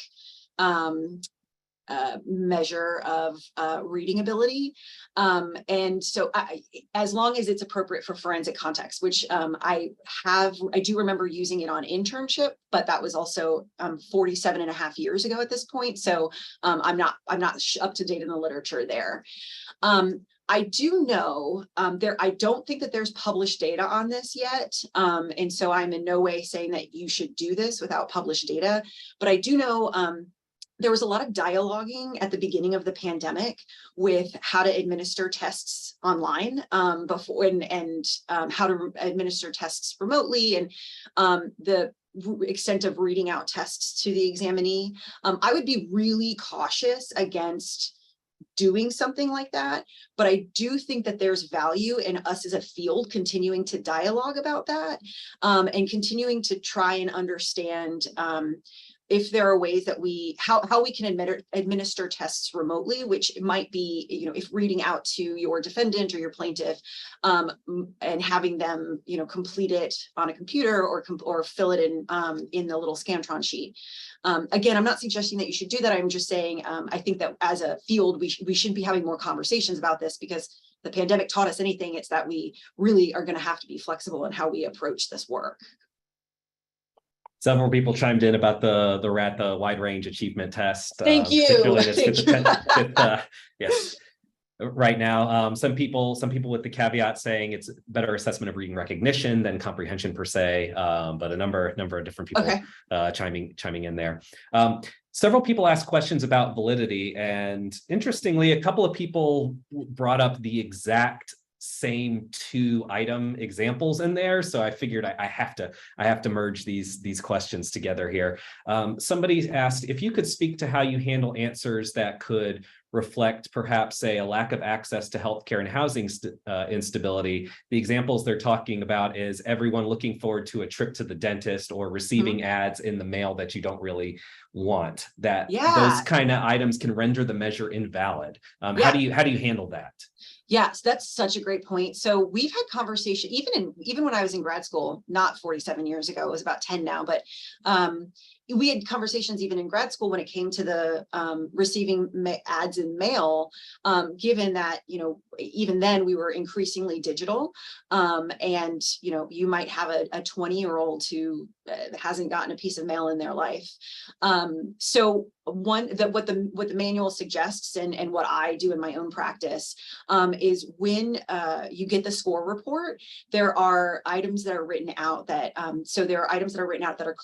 S2: measure of reading ability. And so as long as it's appropriate for forensic context, which I do remember using it on internship, but that was also 47 and a half years ago at this point. So I'm not up to date in the literature there. I do know I don't think that there's published data on this yet. And so I'm in no way saying that you should do this without published data, but I do know there was a lot of dialoguing at the beginning of the pandemic with how to administer tests online before and how to administer tests remotely, and the extent of reading out tests to the examinee. I would be really cautious against doing something like that, but I do think that there's value in us as a field continuing to dialogue about that, and continuing to try and understand if there are ways that how we can administer tests remotely, which might be, if reading out to your defendant or your plaintiff, and having them, complete it on a computer or fill it in the little Scantron sheet. Again, I'm not suggesting that you should do that. I'm just saying, I think that as a field, we should be having more conversations about this, because the pandemic taught us anything, it's that we really are going to have to be flexible in how we approach this work.
S1: Several people chimed in about the wide range achievement test.
S2: Thank you.
S1: Particularly this yes. Right now, some people with the caveat saying it's better assessment of reading recognition than comprehension per se, but a number of different people chiming in there. Several people asked questions about validity, and interestingly, a couple of people brought up the exact same 2 item examples in there. So I figured I have to merge these questions together here. Somebody asked if you could speak to how you handle answers that could reflect perhaps a lack of access to healthcare and housing instability. The examples they're talking about is everyone looking forward to a trip to the dentist or receiving ads in the mail that you don't really want. Those kind of items can render the measure invalid. How do you handle that?
S2: Yes, that's such a great point. So we've had conversation even when I was in grad school, not 47 years ago, it was about 10 now, but we had conversations even in grad school when it came to the receiving ads in mail, given that, even then we were increasingly digital, and, you might have a 20-year-old who hasn't gotten a piece of mail in their life. So what the manual suggests and what I do in my own practice is when you get the score report, there are items that are written out that are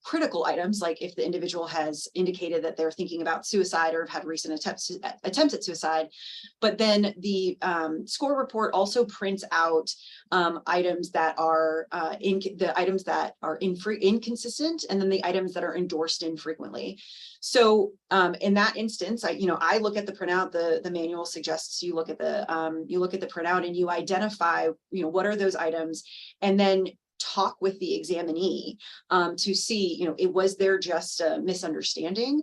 S2: critical items, like if the individual has indicated that they're thinking about suicide or have had recent attempts at suicide. But then the score report also prints out items that are inconsistent, and then the items that are endorsed infrequently. So in that instance, I look at the printout. The manual suggests you look at the printout and you identify what are those items, and then talk with the examinee to see was there just a misunderstanding,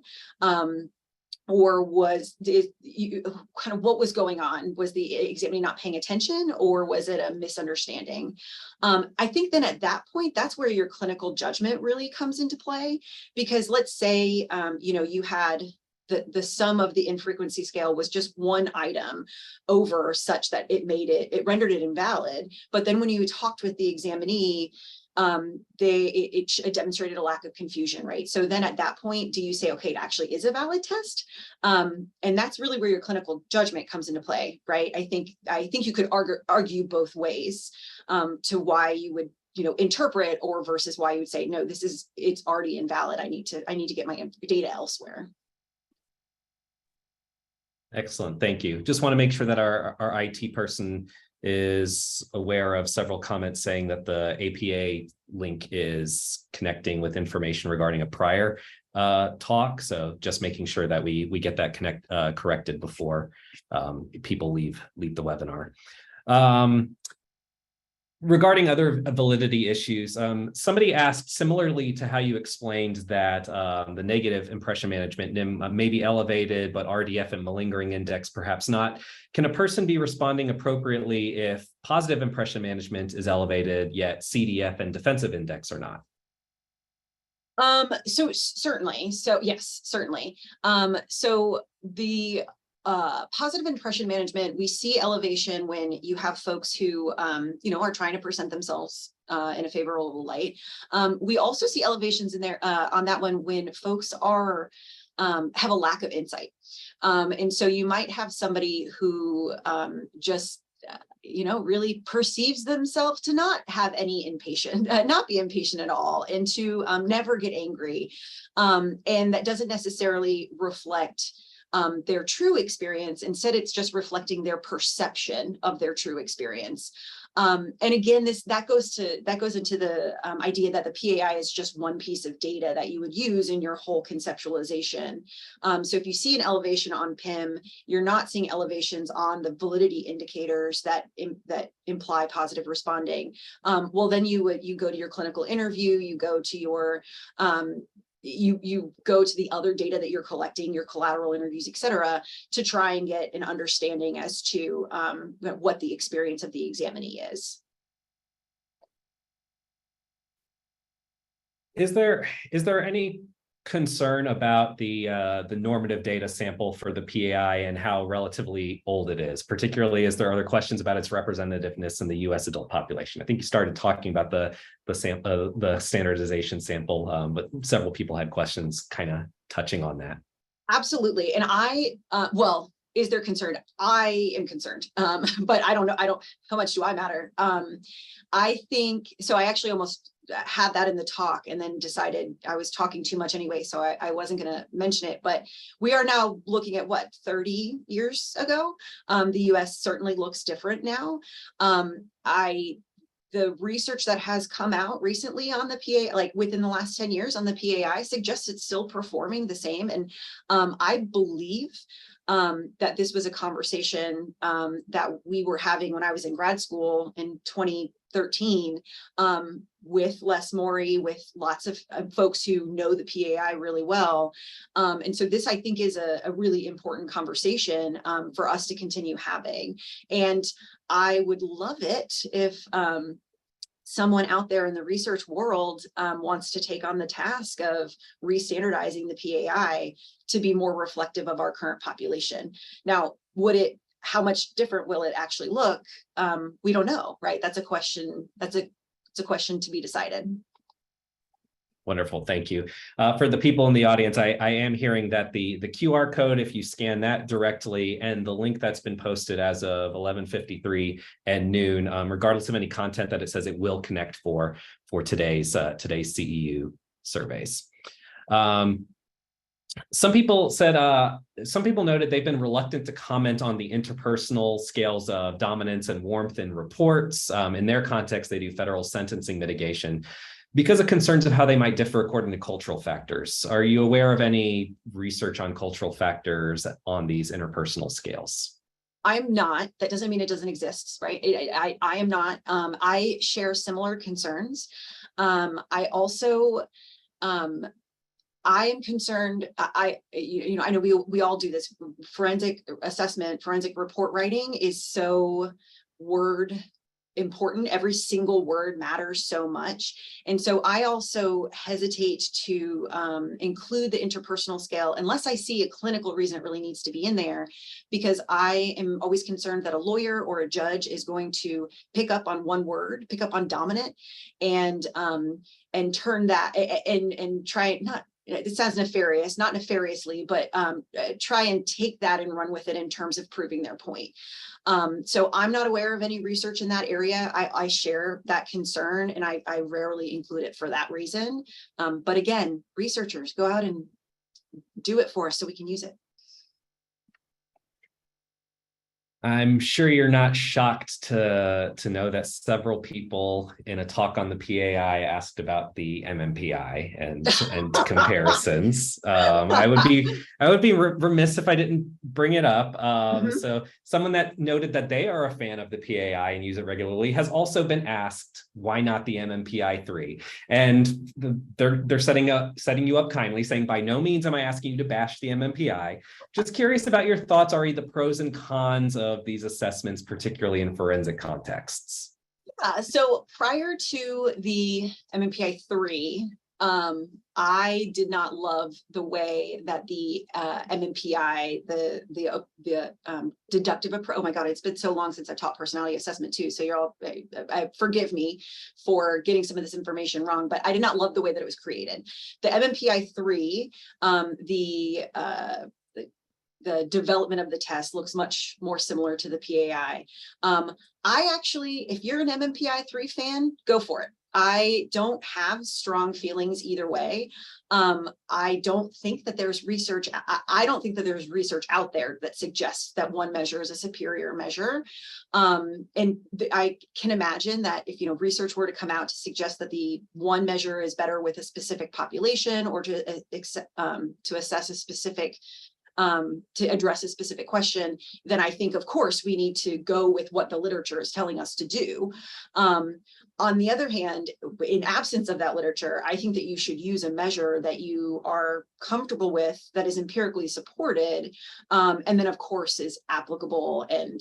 S2: or was kind of what was going on? Was the examinee not paying attention, or was it a misunderstanding? I think then at that point, that's where your clinical judgment really comes into play, because let's say, you had the sum of the infrequency scale was just one item over such that it rendered it invalid. But then when you talked with the examinee, it demonstrated a lack of confusion, right? So then at that point, do you say, okay, it actually is a valid test? And that's really where your clinical judgment comes into play, right? I think you could argue both ways to why you would interpret, or versus why you would say, no, it's already invalid. I need to get my data elsewhere.
S1: Excellent, thank you. Just want to make sure that our IT person is aware of several comments saying that the APA link is connecting with information regarding a prior talk. So just making sure that we get that corrected before people leave the webinar. Regarding other validity issues, somebody asked, similarly to how you explained that the negative impression management NIM may be elevated, but RDF and malingering index perhaps not. Can a person be responding appropriately if positive impression management is elevated, yet CDF and defensive index are not?
S2: So certainly. So yes, certainly. So the positive impression management, we see elevation when you have folks who, are trying to present themselves in a favorable light. We also see elevations in there on that one when folks are have a lack of insight. And so you might have somebody who just really perceives themselves to not have any impatient, not be impatient at all, and to never get angry. And that doesn't necessarily reflect their true experience. Instead, it's just reflecting their perception of their true experience. And again, that goes into the idea that the PAI is just one piece of data that you would use in your whole conceptualization. So if you see an elevation on PIM, you're not seeing elevations on the validity indicators that imply positive responding. Well, then you go to your clinical interview, you go to your you go to the other data that you're collecting, your collateral interviews, et cetera, to try and get an understanding as to what the experience of the examinee is.
S1: Is there any concern about the normative data sample for the PAI and how relatively old it is? Particularly, is there other questions about its representativeness in the U.S. adult population? I think you started talking about the standardization sample, but several people had questions kind of touching on that.
S2: Absolutely, and well, is there concern? I am concerned, but I don't know. How much do I matter? I think so. I actually almost had that in the talk and then decided I was talking too much anyway, so I wasn't going to mention it. But we are now looking at what, 30 years ago. The US certainly looks different now. The research that has come out recently on the PA, like within the last 10 years on the PAI, suggests it's still performing the same. And I believe that this was a conversation that we were having when I was in grad school in 2013 with Les Morey, with lots of folks who know the PAI really well. And so this, I think, is a really important conversation for us to continue having. And I would love it if someone out there in the research world wants to take on the task of re-standardizing the PAI to be more reflective of our current population. Now, how much different will it actually look? We don't know, right? That's a question. It's a question to be decided.
S1: Wonderful, thank you. For the people in the audience, I am hearing that the QR code, if you scan that directly, and the link that's been posted as of 11:53 and noon, regardless of any content that it says, it will connect for today's CEU surveys. Some people noted they've been reluctant to comment on the interpersonal scales of dominance and warmth in reports. In their context, they do federal sentencing mitigation because of concerns of how they might differ according to cultural factors. Are you aware of any research on cultural factors on these interpersonal scales?
S2: I'm not. That doesn't mean it doesn't exist, right? I am not. I share similar concerns. I also, I am concerned. I know we all do this. Forensic assessment, forensic report writing is so word important. Every single word matters so much. And so I also hesitate to include the interpersonal scale unless I see a clinical reason it really needs to be in there, because I am always concerned that a lawyer or a judge is going to pick up on one word, pick up on dominant, and turn that and try not. It sounds nefarious, not nefariously, but try and take that and run with it in terms of proving their point. So I'm not aware of any research in that area. I share that concern, and I rarely include it for that reason. But again, researchers, go out and do it for us so we can use it.
S1: I'm sure you're not shocked to know that several people in a talk on the PAI asked about the MMPI and comparisons. I would be remiss if I didn't bring it up. So someone that noted that they are a fan of the PAI and use it regularly has also been asked, why not the MMPI 3? And they're setting you up kindly, saying, by no means am I asking you to bash the MMPI. Just curious about your thoughts, Ari, the pros and cons of these assessments, particularly in forensic contexts.
S2: Yeah, so prior to the MMPI 3, I did not love the way that the MMPI, the deductive approach. Oh my God, it's been so long since I've taught personality assessment too. So you're all, forgive me for getting some of this information wrong, but I did not love the way that it was created. The MMPI 3, the development of the test looks much more similar to the PAI. I actually, if you're an MMPI 3 fan, go for it. I don't have strong feelings either way. I don't think that there's research. I don't think that there's research out there that suggests that one measure is a superior measure. And I can imagine that if research were to come out to suggest that the one measure is better with a specific population or to assess a specific to address a specific question, then I think, of course, we need to go with what the literature is telling us to do. On the other hand, in absence of that literature, I think that you should use a measure that you are comfortable with, that is empirically supported, and then of course is applicable and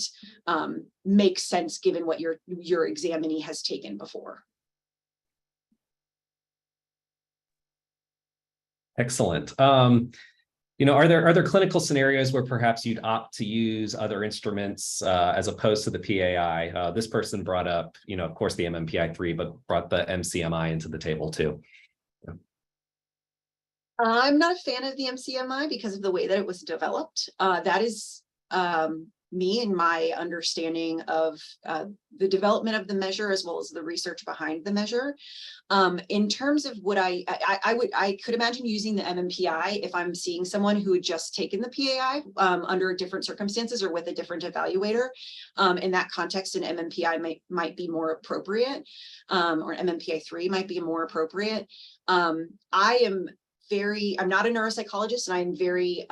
S2: makes sense given what your examinee has taken before.
S1: Excellent. Are there clinical scenarios where perhaps you'd opt to use other instruments as opposed to the PAI? This person brought up, of course, the MMPI-3, but brought the MCMI into the table too. Yeah.
S2: I'm not a fan of the MCMI because of the way that it was developed. That is me and my understanding of the development of the measure as well as the research behind the measure. In terms of what I could imagine using the MMPI if I'm seeing someone who had just taken the PAI under different circumstances or with a different evaluator. In that context, an MMPI might be more appropriate, or MMPI-3 might be more appropriate. I'm not a neuropsychologist, and I'm very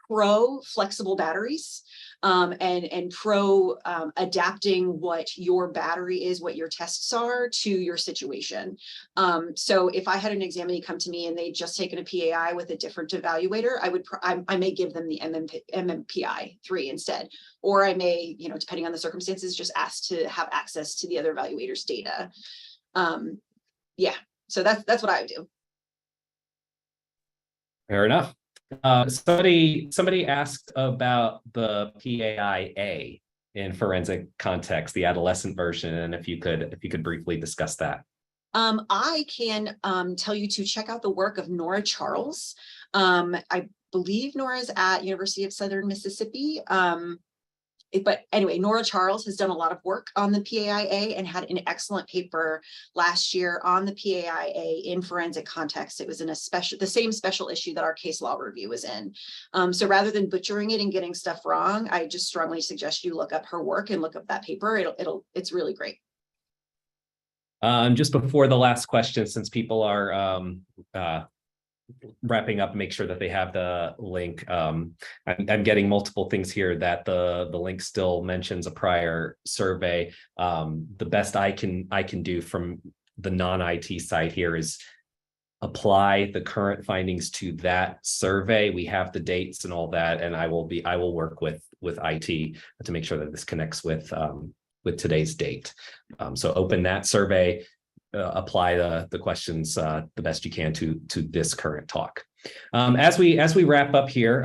S2: pro flexible batteries, and pro adapting what your battery is, what your tests are to your situation. So if I had an examinee come to me and they'd just taken a PAI with a different evaluator, I may give them the MMPI-3 instead, or I may, depending on the circumstances, just ask to have access to the other evaluator's data. Yeah, so that's what I would do.
S1: Fair enough. Somebody asked about the PAI-A in forensic context, the adolescent version, and if you could briefly discuss that.
S2: I can tell you to check out the work of Nora Charles. I believe Nora's at University of Southern Mississippi. But anyway, Nora Charles has done a lot of work on the PAI-A and had an excellent paper last year on the PAI-A in forensic context. It was in the same special issue that our case law review was in. So rather than butchering it and getting stuff wrong, I just strongly suggest you look up her work and look up that paper. It's really great.
S1: Just before the last question, since people are wrapping up, make sure that they have the link. I'm getting multiple things here that the link still mentions a prior survey. The best I can do from the non-IT side here is apply the current findings to that survey. We have the dates and all that, and I will work with IT to make sure that this connects with today's date. So open that survey. Apply the questions the best you can to this current talk. As we wrap up here,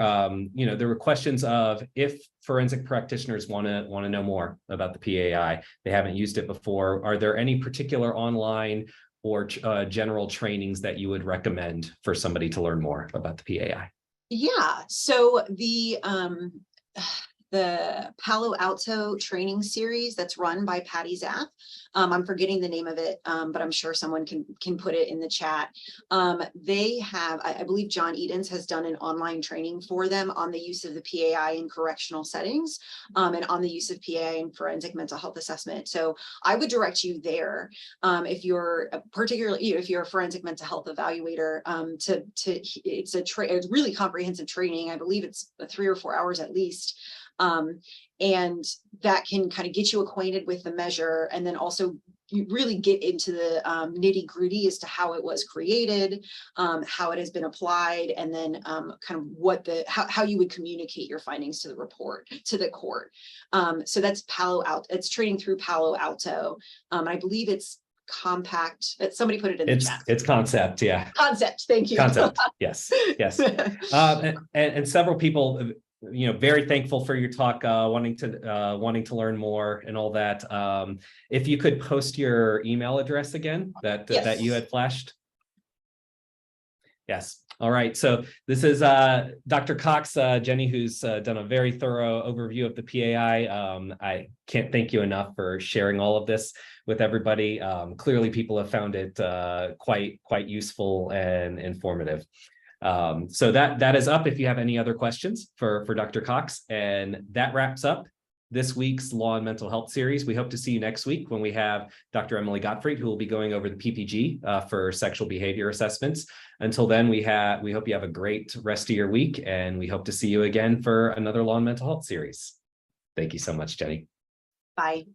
S1: there were questions of if forensic practitioners want to know more about the PAI, they haven't used it before. Are there any particular online or general trainings that you would recommend for somebody to learn more about the PAI?
S2: Yeah, so the Palo Alto training series that's run by Patty Zapp. I'm forgetting the name of it, but I'm sure someone can put it in the chat. They have, I believe John Edens has done an online training for them on the use of the PAI in correctional settings, and on the use of PAI in forensic mental health assessment. So I would direct you there if you're if you're a forensic mental health evaluator. It's a really comprehensive training. I believe it's 3 or 4 hours at least. And that can kind of get you acquainted with the measure, and then also you really get into the nitty gritty as to how it was created, how it has been applied, and then kind of how you would communicate your findings to the court. So that's Palo Alto. It's training through Palo Alto. I believe it's compact. Somebody put it in the chat.
S1: It's Concept, yeah.
S2: Concept. Thank you.
S1: Concept. Yes. And several people, very thankful for your talk, wanting to learn more and all that. If you could post your email address again that you had flashed. Yes. All right. So this is Dr. Cox, Jenny, who's done a very thorough overview of the PAI. I can't thank you enough for sharing all of this with everybody. Clearly, people have found it quite useful and informative. So that is up if you have any other questions for Dr. Cox. And that wraps up this week's Law and Mental Health series. We hope to see you next week when we have Dr. Emily Gottfried, who will be going over the PPG for sexual behavior assessments. Until then, we hope you have a great rest of your week, and we hope to see you again for another Law and Mental Health series. Thank you so much, Jenny.
S2: Bye.